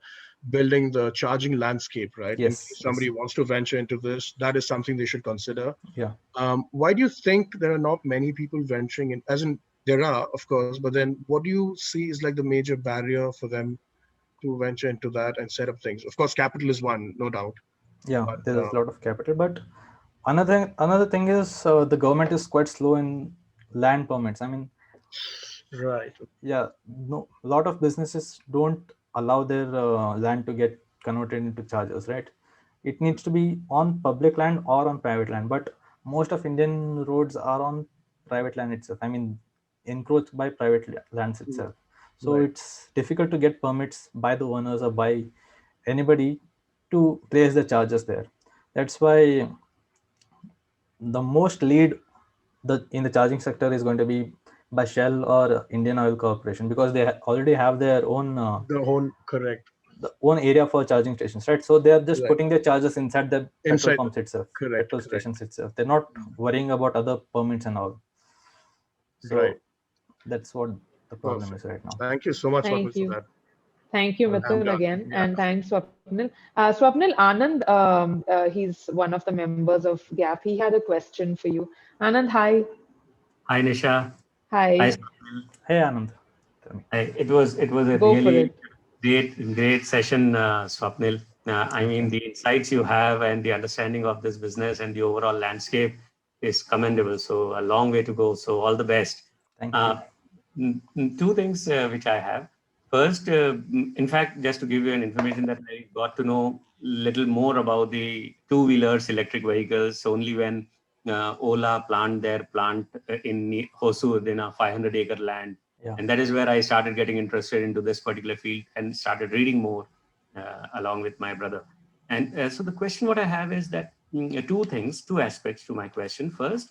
C: building the charging landscape, right? In case
B: Yes.
C: somebody
B: Yes.
C: wants to venture into this, that is something they should consider.
B: Yeah.
C: Why do you think there are not many people venturing in? As in, there are, of course, but then what do you see is like the major barrier for them to venture into that and set up things? Of course, capital is one, no doubt.
B: Yeah.
C: But
B: There's a lot of capital, but another thing is the government is quite slow in land permits. I mean,
C: right,
B: yeah, no, a lot of businesses don't allow their land to get converted into chargers, right? It needs to be on public land or on private land, but most of Indian roads are on private land itself. I mean, encroached by private lands
C: mm,
B: itself. So
C: right,
B: it's difficult to get permits by the owners or by anybody to place the chargers there. That's why the most lead in the charging sector is going to be by Shell or Indian Oil Corporation, because they already have their own
C: the whole correct,
B: area for charging stations, right? So they are just
C: right,
B: putting their chargers inside the petrol
C: inside,
B: pumps itself,
C: correct,
B: petrol
C: correct,
B: stations itself. They're not worrying about other permits and all.
C: right,
B: So that's what the problem is
C: perfect.
B: right now.
C: Thank you so much, Swapnil,
A: Thank
C: for
A: you.
C: that.
A: Thank you,
C: I'm
A: Mithun,
C: done.
A: again.
C: Yeah.
A: And thanks, Swapnil. Swapnil, Anand, he's one of the members of GAP. He had a question for you. Anand, hi.
E: Hi Nisha. Hi.
A: Hi.
E: Swapnil.
B: Hey Anand, tell me.
E: It was a
A: Go for
E: really
A: it.
E: great session, Swapnil. I mean, the insights you have and the understanding of this business and the overall landscape is commendable. So a long way to go. So all the best.
B: Thank you.
E: Two things which I have. First, in fact, just to give you an information that I got to know little more about the two-wheelers, electric vehicles, only when Ola planned their plant in Hosur in a 500-acre land.
B: Yeah.
E: And that is where I started getting interested into this particular field and started reading more along with my brother. And so the question what I have is that two aspects to my question. First,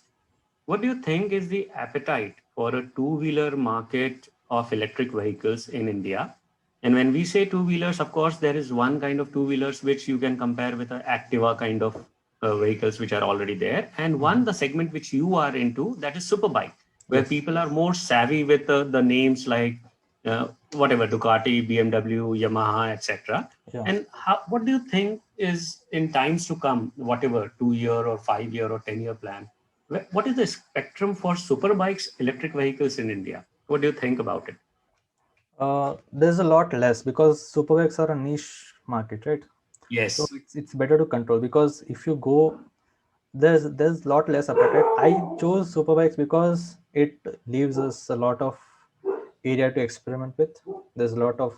E: what do you think is the appetite for a two-wheeler market of electric vehicles in India? And when we say two-wheelers, of course, there is one kind of two-wheelers which you can compare with an Activa kind of vehicles which are already there. And one, the segment which you are into, that is superbike, where
B: Yes.
E: people are more savvy with the names like whatever, Ducati, BMW, Yamaha, etc.
B: Yeah.
E: And what do you think is in times to come, whatever 2-year or 5-year or 10-year plan? What is the spectrum for superbikes, electric vehicles in India? What do you think about it?
B: There's a lot less because superbikes are a niche market, right?
E: Yes.
B: So it's better to control, because if you go, there's a lot less appetite. I chose superbikes because it leaves us a lot of area to experiment with. There's a lot of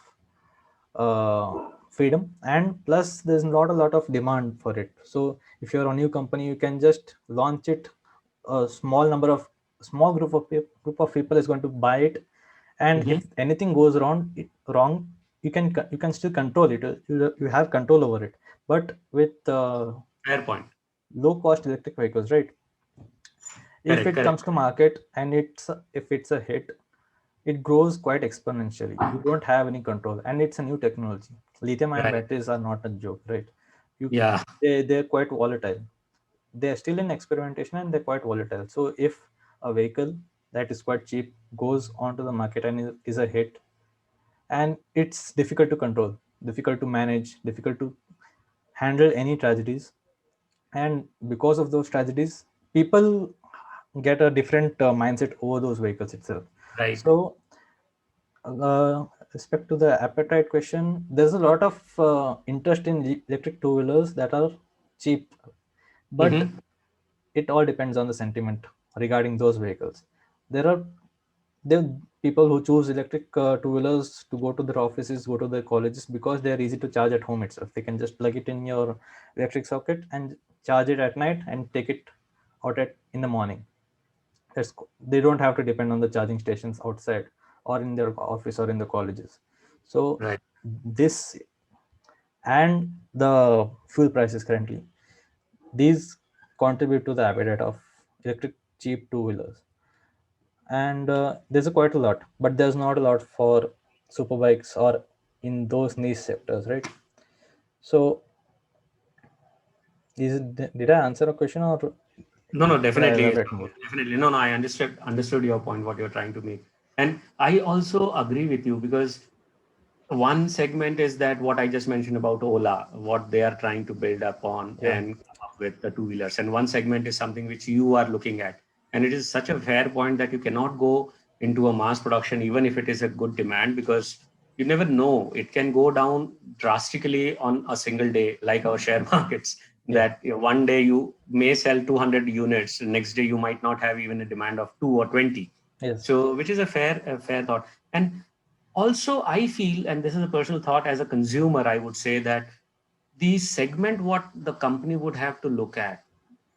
B: freedom, and plus there's not a lot of demand for it. So if you're a new company, you can just launch it. A small group of people is going to buy it, and if anything goes wrong, you can still control it. You have control over it. But with
E: Fair point.
B: low cost electric vehicles, right? If
E: Correct,
B: it comes to market and if it's a hit, it grows quite exponentially. You don't have any control, and it's a new technology. Lithium-ion batteries are not a joke, right?
E: Yeah.
B: They're quite volatile. They're still in experimentation and they're quite volatile. So if a vehicle that is quite cheap goes onto the market and is a hit, and it's difficult to control, difficult to manage, difficult to handle any tragedies, and because of those tragedies, people get a different mindset over those vehicles itself.
E: Right.
B: So respect to the appetite question, there's a lot of interest in electric two-wheelers that are cheap, but it all depends on the sentiment regarding those vehicles. There are people who choose electric two-wheelers to go to their offices, go to their colleges, because they're easy to charge at home itself. They can just plug it in your electric socket and charge it at night and take it out in the morning. They don't have to depend on the charging stations outside or in their office or in the colleges. So this and the fuel prices currently, these contribute to the appetite of electric cheap two-wheelers. And there's quite a lot, but there's not a lot for superbikes or in those niche sectors, right? So did I answer a question, or
E: no, definitely. Definitely. No, I understood your point, what you're trying to make. And I also agree with you, because one segment is that what I just mentioned about Ola, what they are trying to build up on and come up with the two-wheelers. And one segment is something which you are looking at. And it is such a fair point that you cannot go into a mass production, even if it is a good demand, because you never know. It can go down drastically on a single day, like our share markets, that one day you may sell 200 units. The next day you might not have even a demand of 2 or 20. So, which is a fair thought. And also, I feel, and this is a personal thought as a consumer, I would say that the segment what the company would have to look at,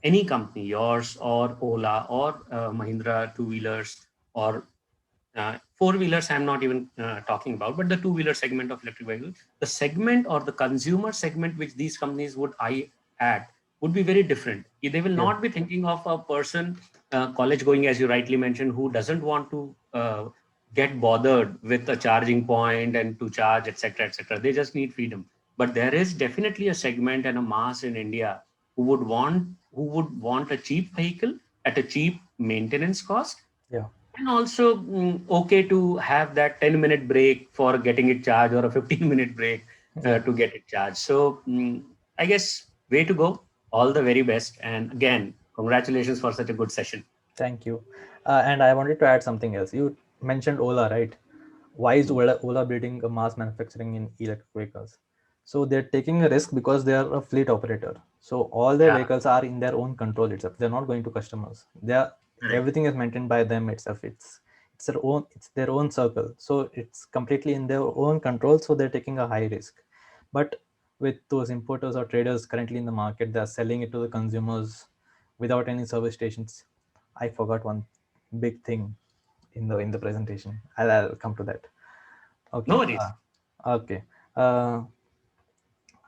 E: any company, yours or Ola or Mahindra two-wheelers or four-wheelers, I'm not even talking about, but the two-wheeler segment of electric vehicles, the segment or the consumer segment which these companies would eye at would be very different. They will not be thinking of a person, college going, as you rightly mentioned, who doesn't want to get bothered with a charging point and to charge, etc., etc. They just need freedom. But there is definitely a segment and a mass in India who would want a cheap vehicle at a cheap maintenance cost. And also okay to have that 10-minute break for getting it charged, or a 15-minute break to get it charged. So I guess way to go. All the very best. And again, congratulations for such a good session.
B: Thank you. And I wanted to add something else. You mentioned Ola, right? Why is Ola building a mass manufacturing in electric vehicles? So they're taking a risk because they are a fleet operator. So all their
E: Yeah.
B: vehicles are in their own control itself. They're not going to customers. Everything is maintained by them itself. It's their own circle. So it's completely in their own control. So they're taking a high risk. But with those importers or traders currently in the market, they're selling it to the consumers without any service stations. I forgot one big thing in the presentation. I'll come to that. Okay.
E: No worries.
B: Okay.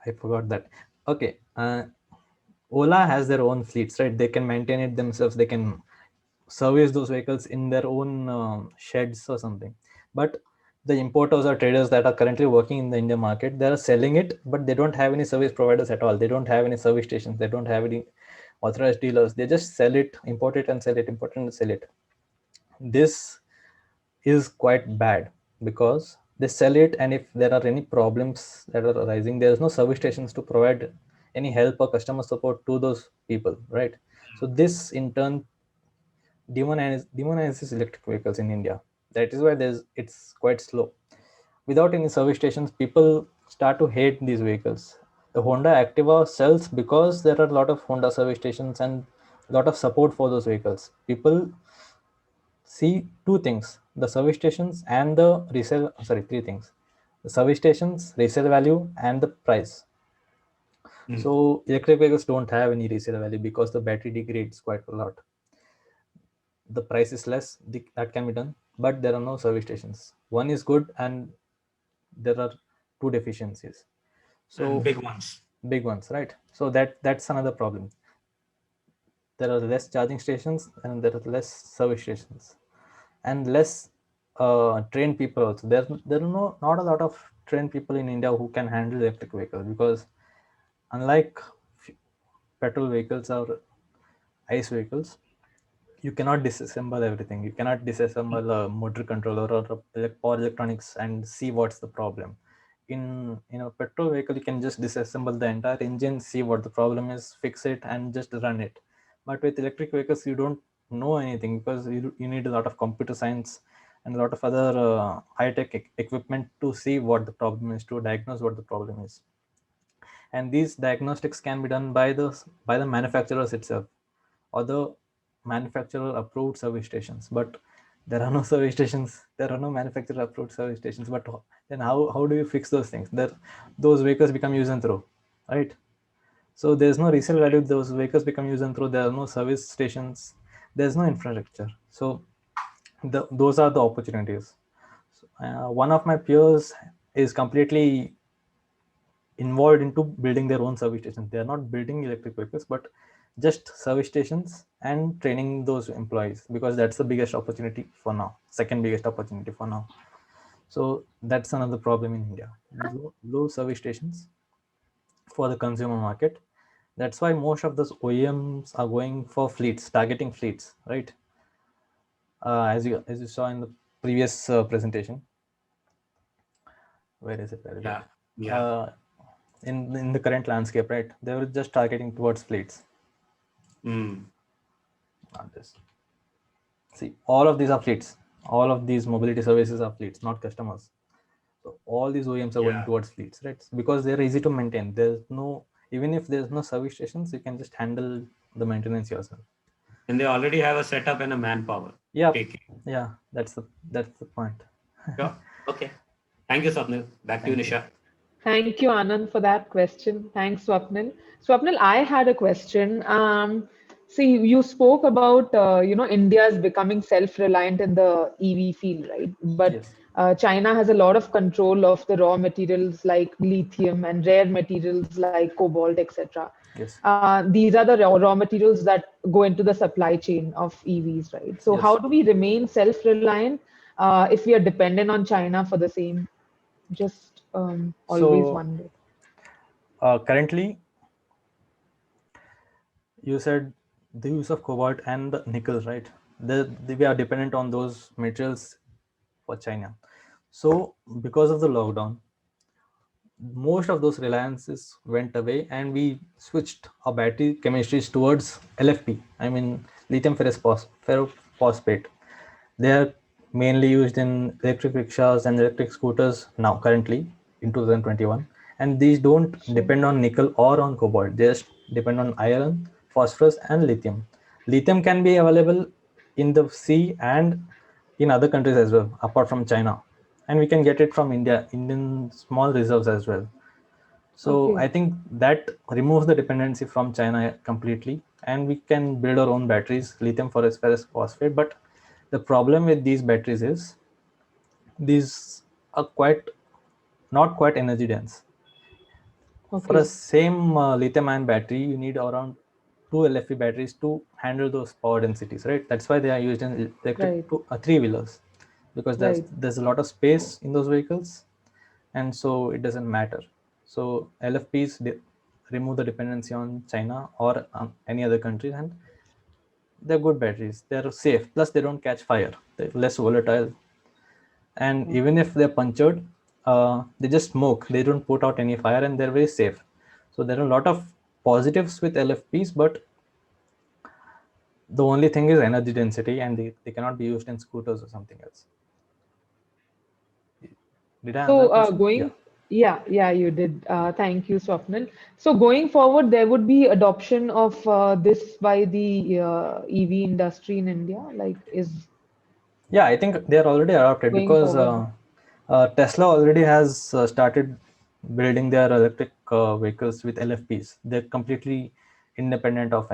B: I forgot that. Okay. Ola has their own fleets, right? They can maintain it themselves. They can service those vehicles in their own sheds or something. But the importers or traders that are currently working in the India market, they are selling it, but they don't have any service providers at all. They don't have any service stations. They don't have any authorized dealers. They just sell it, import it and sell it, import it and sell it. This is quite bad because they sell it, and if there are any problems that are arising, there is no service stations to provide any help or customer support to those people, right? So this in turn demonizes electric vehicles in India. That is why it's quite slow. Without any service stations, people start to hate these vehicles. The Honda Activa sells because there are a lot of Honda service stations and a lot of support for those vehicles. People see two things: the service stations and the resale. Sorry, three things: the service stations, resale value, and the price. So electric vehicles don't have any resale value because the battery degrades quite a lot. The price is less, that can be done, but there are no service stations. One is good and there are two deficiencies. So
E: And big ones,
B: right? So that's another problem. There are less charging stations and there are less service stations and less trained people also. There are not a lot of trained people in India who can handle electric vehicles, because unlike petrol vehicles or ICE vehicles, you cannot disassemble everything. You cannot disassemble a motor controller or power electronics and see what's the problem. In a petrol vehicle, you can just disassemble the entire engine, see what the problem is, fix it, and just run it. But with electric vehicles, you don't know anything because you need a lot of computer science and a lot of other high-tech equipment to see what the problem is, to diagnose what the problem is. And these diagnostics can be done by the manufacturers itself or the manufacturer approved service stations. But there are no service stations, there are no manufacturer approved service stations. But then how do you fix those things? Those vehicles become use and throw, right? So there's no resale value. Those vehicles become use and throw. There are no service stations, there's no infrastructure. So those are the opportunities. One of my peers is completely involved into building their own service stations. They are not building electric vehicles, but just service stations and training those employees, because that's the biggest opportunity for now, second biggest opportunity for now. So that's another problem in India: low service stations for the consumer market. That's why most of those OEMs are going for fleets, targeting fleets, right? As you saw in the previous presentation. Where is it? In the current landscape, right? They were just targeting towards fleets. Not this. See, all of these are fleets. All of these mobility services are fleets, not customers. So all these OEMs are going towards fleets, right? Because they're easy to maintain. Even if there's no service stations, you can just handle the maintenance yourself.
E: And they already have a setup and a manpower.
B: Yeah, that's the point.
E: Sure. Okay. Thank you, Swapnil. Back to you, Nisha.
A: Thank you, Anand, for that question. Thanks, Swapnil. Swapnil, I had a question. See, you spoke about India is becoming self-reliant in the EV field, right? But
B: Yes.
A: China has a lot of control of the raw materials like lithium and rare materials like cobalt, etc.
B: Yes.
A: These are the raw materials that go into the supply chain of EVs, right? So
B: Yes.
A: how do we remain self-reliant if we are dependent on China for the same? Just always wonder.
B: Currently, you said the use of cobalt and the nickel, right? We are dependent on those materials for China. So because of the lockdown, most of those reliances went away and we switched our battery chemistries towards LFP. I mean, lithium ferrophosphate. They are mainly used in electric rickshaws and electric scooters now, currently in 2021. and these don't depend on nickel or on cobalt. They just depend on iron, phosphorus, and lithium. Lithium can be available in the sea and in other countries as well, apart from China, and we can get it from Indian small reserves as well. So I think that removes the dependency from China completely, and we can build our own batteries, lithium ferrous phosphate. But the problem with these batteries is these are not quite energy dense. For a same lithium ion battery, you need around 2 LFP batteries to handle those power densities, right? That's why they are used in electric three-wheelers, because there's a lot of space in those vehicles, and so it doesn't matter. So LFPs remove the dependency on China or any other countries, and they're good batteries. They're safe. Plus, they don't catch fire. They're less volatile, and even if they're punctured, they just smoke. They don't put out any fire, and they're very safe. So there are a lot of positives with LFPs, but the only thing is energy density, and they cannot be used in scooters or something else. Did I answer the question?
A: Yeah, you did. Thank you, Swapnil. So going forward, there would be adoption of this by the EV industry in India.
B: Yeah, I think they are already adopted, because Tesla already has started building their electric vehicles with LFPs. They're completely independent of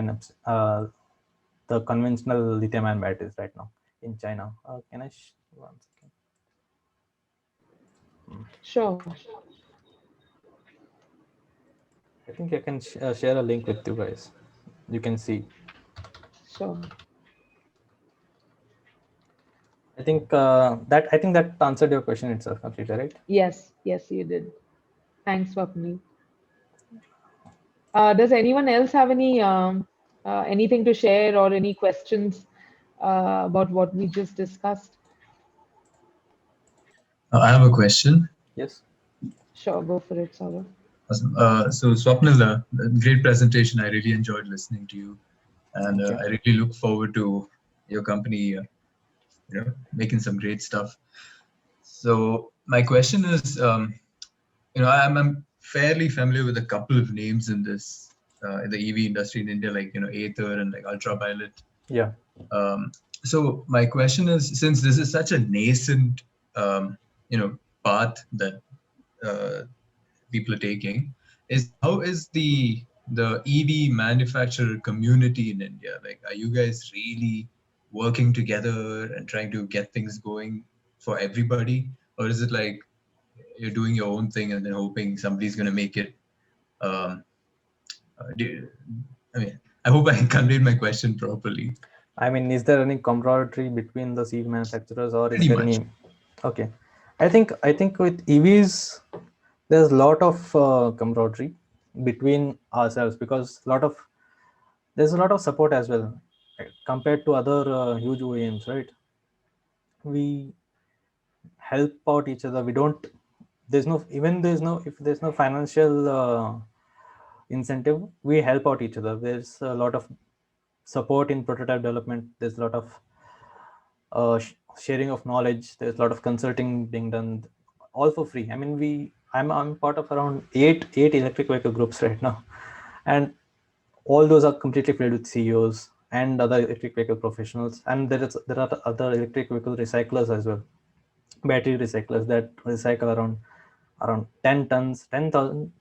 B: the conventional lithium-ion batteries right now in China. Can I? One second.
A: Sure.
B: I think I can share a link with you guys. You can see.
A: Sure.
B: I think that answered your question itself completely, right?
A: Yes, you did. Thanks, Swapnil. Does anyone else have anything to share or any questions about what we just discussed?
F: I have a question.
B: Yes.
A: Sure, go for it, Saurabh.
F: Awesome. So Swapnil, great presentation. I really enjoyed listening to you, and I really look forward to your company, making some great stuff. So my question is, I'm fairly familiar with a couple of names in this in the EV industry in India, like Ather and like Ultraviolet.
B: Yeah.
F: So my question is, since this is such a nascent, path that people are taking, is how is the EV manufacturer community in India? Like, are you guys really working together and trying to get things going for everybody, or is it like you're doing your own thing and then hoping somebody's going to make it? I hope I conveyed my question properly.
B: I mean, is there any camaraderie between the EV manufacturers, or is there any? Okay, I think with EVs, there's a lot of camaraderie between ourselves, because there's a lot of support as well, compared to other huge OEMs, right? We help out each other. We don't. If there's no financial incentive, we help out each other. There's a lot of support in prototype development. There's a lot of sharing of knowledge. There's a lot of consulting being done, all for free. I mean, I'm part of around eight electric vehicle groups right now, and all those are completely filled with CEOs and other electric vehicle professionals. And there are other electric vehicle recyclers as well, battery recyclers that recycle around 10,000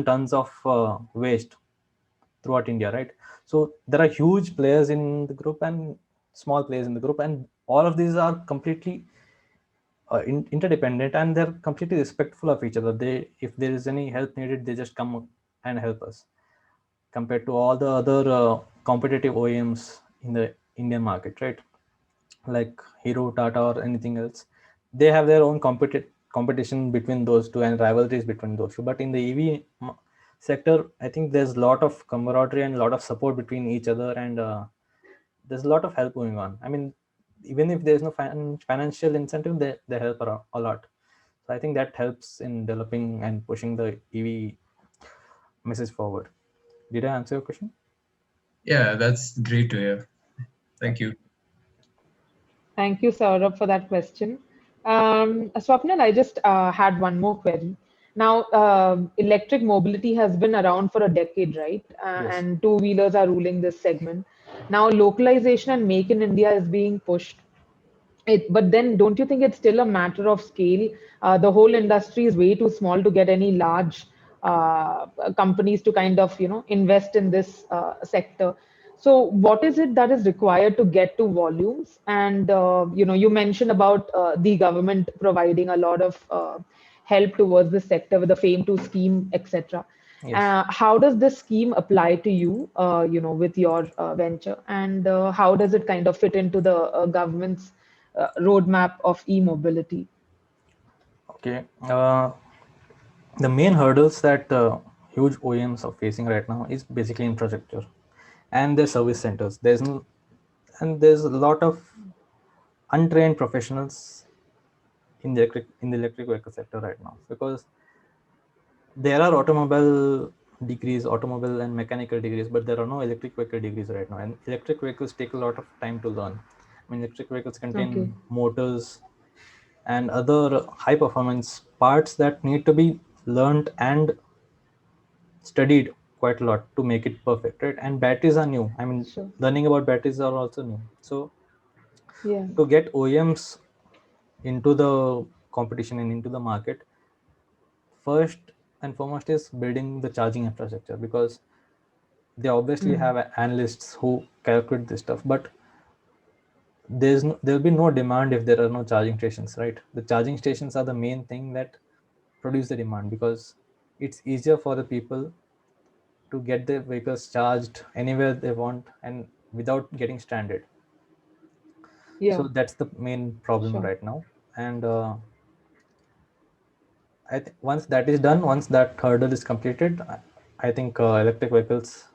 B: tons of waste throughout India, right? So there are huge players in the group and small players in the group, and all of these are completely interdependent, and they're completely respectful of each other. If there is any help needed, they just come and help us, compared to all the other competitive OEMs in the Indian market, right? Like Hero, Tata, or anything else. They have their own competition between those two and rivalries between those two. But in the EV sector, I think there's a lot of camaraderie and a lot of support between each other, and there's a lot of help going on. I mean, even if there's no financial incentive, they help a lot. So I think that helps in developing and pushing the EV message forward. Did I answer your question?
F: Yeah, that's great to hear. Thank you.
A: Thank you, Saurabh, for that question. Swapnil, I just had one more query. Now, electric mobility has been around for a decade, right?
B: Yes.
A: And two-wheelers are ruling this segment. Now, localization and make in India is being pushed. But then don't you think it's still a matter of scale? The whole industry is way too small to get any large companies to kind of, invest in this sector. So what is it that is required to get to volumes? And, you mentioned about the government providing a lot of help towards this sector with the FAME 2 scheme, etc.
B: Yes.
A: How does this scheme apply to you, with your venture? And how does it kind of fit into the government's roadmap of e-mobility?
B: Okay. The main hurdles that huge OEMs are facing right now is basically infrastructure and their service centers. There's a lot of untrained professionals in the electric vehicle sector right now, because there are automobile and mechanical degrees, but there are no electric vehicle degrees right now. And electric vehicles take a lot of time to learn. I mean, electric vehicles
A: Okay.
B: contain motors and other high performance parts that need to be learned and studied quite a lot to make it perfect, right? And batteries are new. I mean,
A: Sure.
B: learning about batteries are also new. So
A: Yeah.
B: to get OEMs into the competition and into the market, first and foremost is building the charging infrastructure, because they obviously
A: Mm.
B: have analysts who calculate this stuff, but there'll be no demand if there are no charging stations, right? The charging stations are the main thing that produce the demand, because it's easier for the people to get their vehicles charged anywhere they want and without getting stranded. So
A: Yeah.
B: that's the main problem
A: Sure.
B: right now. And once that is done, once that hurdle is completed, I think electric vehicles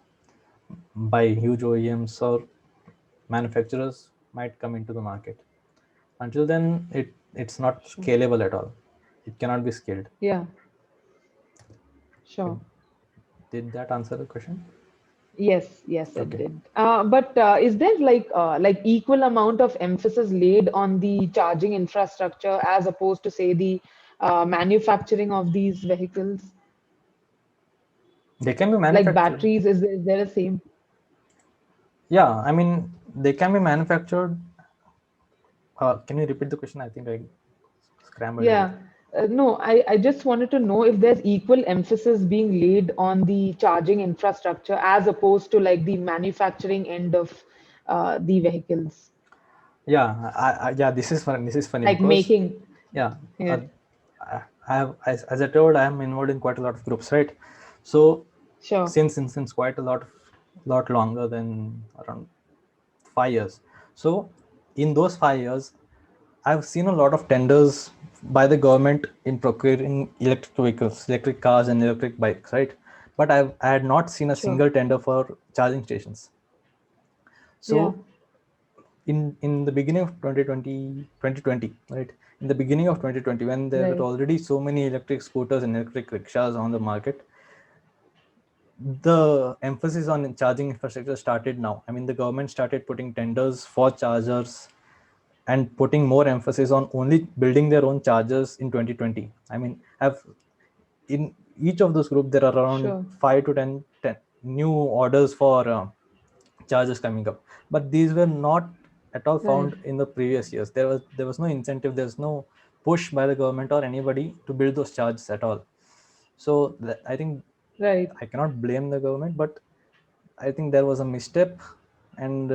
B: by huge OEMs or manufacturers might come into the market. Until then, it's not
A: Sure.
B: scalable at all. It cannot be scaled.
A: Yeah.
B: Okay.
A: Sure.
B: Did that answer the question?
A: Yes, yes, it
B: Okay.
A: did. But is there like equal amount of emphasis laid on the charging infrastructure as opposed to say the manufacturing of these vehicles?
B: They can be
A: Like
B: manufactured.
A: batteries, is there a same?
B: Yeah, I mean, they can be manufactured. Can you repeat the question? I think I scrambled a bit.
A: Yeah. No, I just wanted to know if there's equal emphasis being laid on the charging infrastructure as opposed to like the manufacturing end of the vehicles,
B: Yeah, yeah. This is funny. This is funny
A: like
B: because,
A: making.
B: yeah,
A: Yeah,
B: I have, as I told, I am involved in quite a lot of groups, right? So
A: sure,
B: since quite a lot longer than around 5 years. So in those 5 years, I've seen a lot of tenders by the government in procuring electric vehicles, electric cars, and electric bikes, right? But I had not seen a
A: sure.
B: single tender for charging stations.
A: Yeah,
B: So in the beginning of 2020, right? In the beginning of 2020, when there were
A: right.
B: already so many electric scooters and electric rickshaws on the market, the emphasis on charging infrastructure started now. I mean, the government started putting tenders for chargers and putting more emphasis on only building their own chargers in 2020. I mean, have in each of those groups there are around
A: Sure.
B: 5 to 10 new orders for chargers coming up, but these were not at all
A: Right.
B: found in the previous years. There was no incentive, there's no push by the government or anybody to build those chargers at all. So I think
A: Right.
B: I cannot blame the government, but I think there was a misstep, and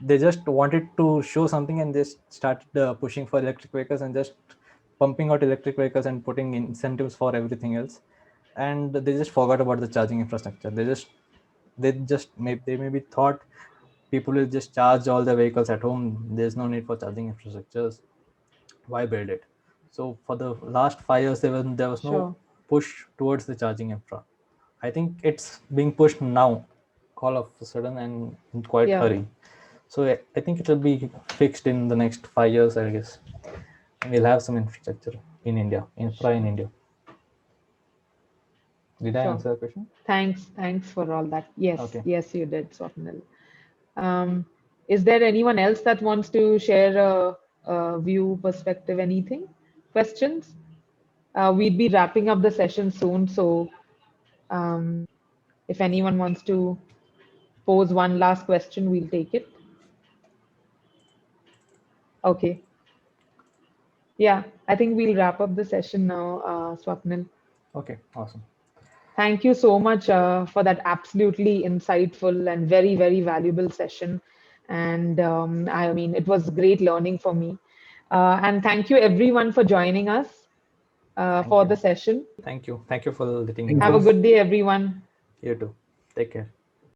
B: they just wanted to show something and they started pushing for electric vehicles and just pumping out electric vehicles and putting incentives for everything else, and they just forgot about the charging infrastructure. They maybe thought people will just charge all the vehicles at home, there's no need for charging infrastructures, why build it? So for the last 5 years there was no
A: Sure.
B: push towards the charging infra. I think it's being pushed now all of a sudden and in quite
A: Yeah.
B: hurry. So I think it will be fixed in the next 5 years, I guess. And we'll have some infrastructure in India, infra in
A: Sure.
B: India. Did I
A: Sure.
B: answer the question?
A: Thanks. Thanks for all that. Yes.
B: Okay.
A: Yes, you did, Swapnil. Um, is there anyone else that wants to share a view, perspective, anything? Questions? We'd be wrapping up the session soon, so if anyone wants to pose one last question, we'll take it. Okay. Yeah, I think we'll wrap up the session now, Swapnil.
B: Okay, awesome.
A: Thank you so much for that absolutely insightful and very, very valuable session. And I mean, it was great learning for me. And thank you everyone for joining us for the session.
B: Thank you. Thank you for letting me.
A: Have a good day, everyone.
B: You too. Take care.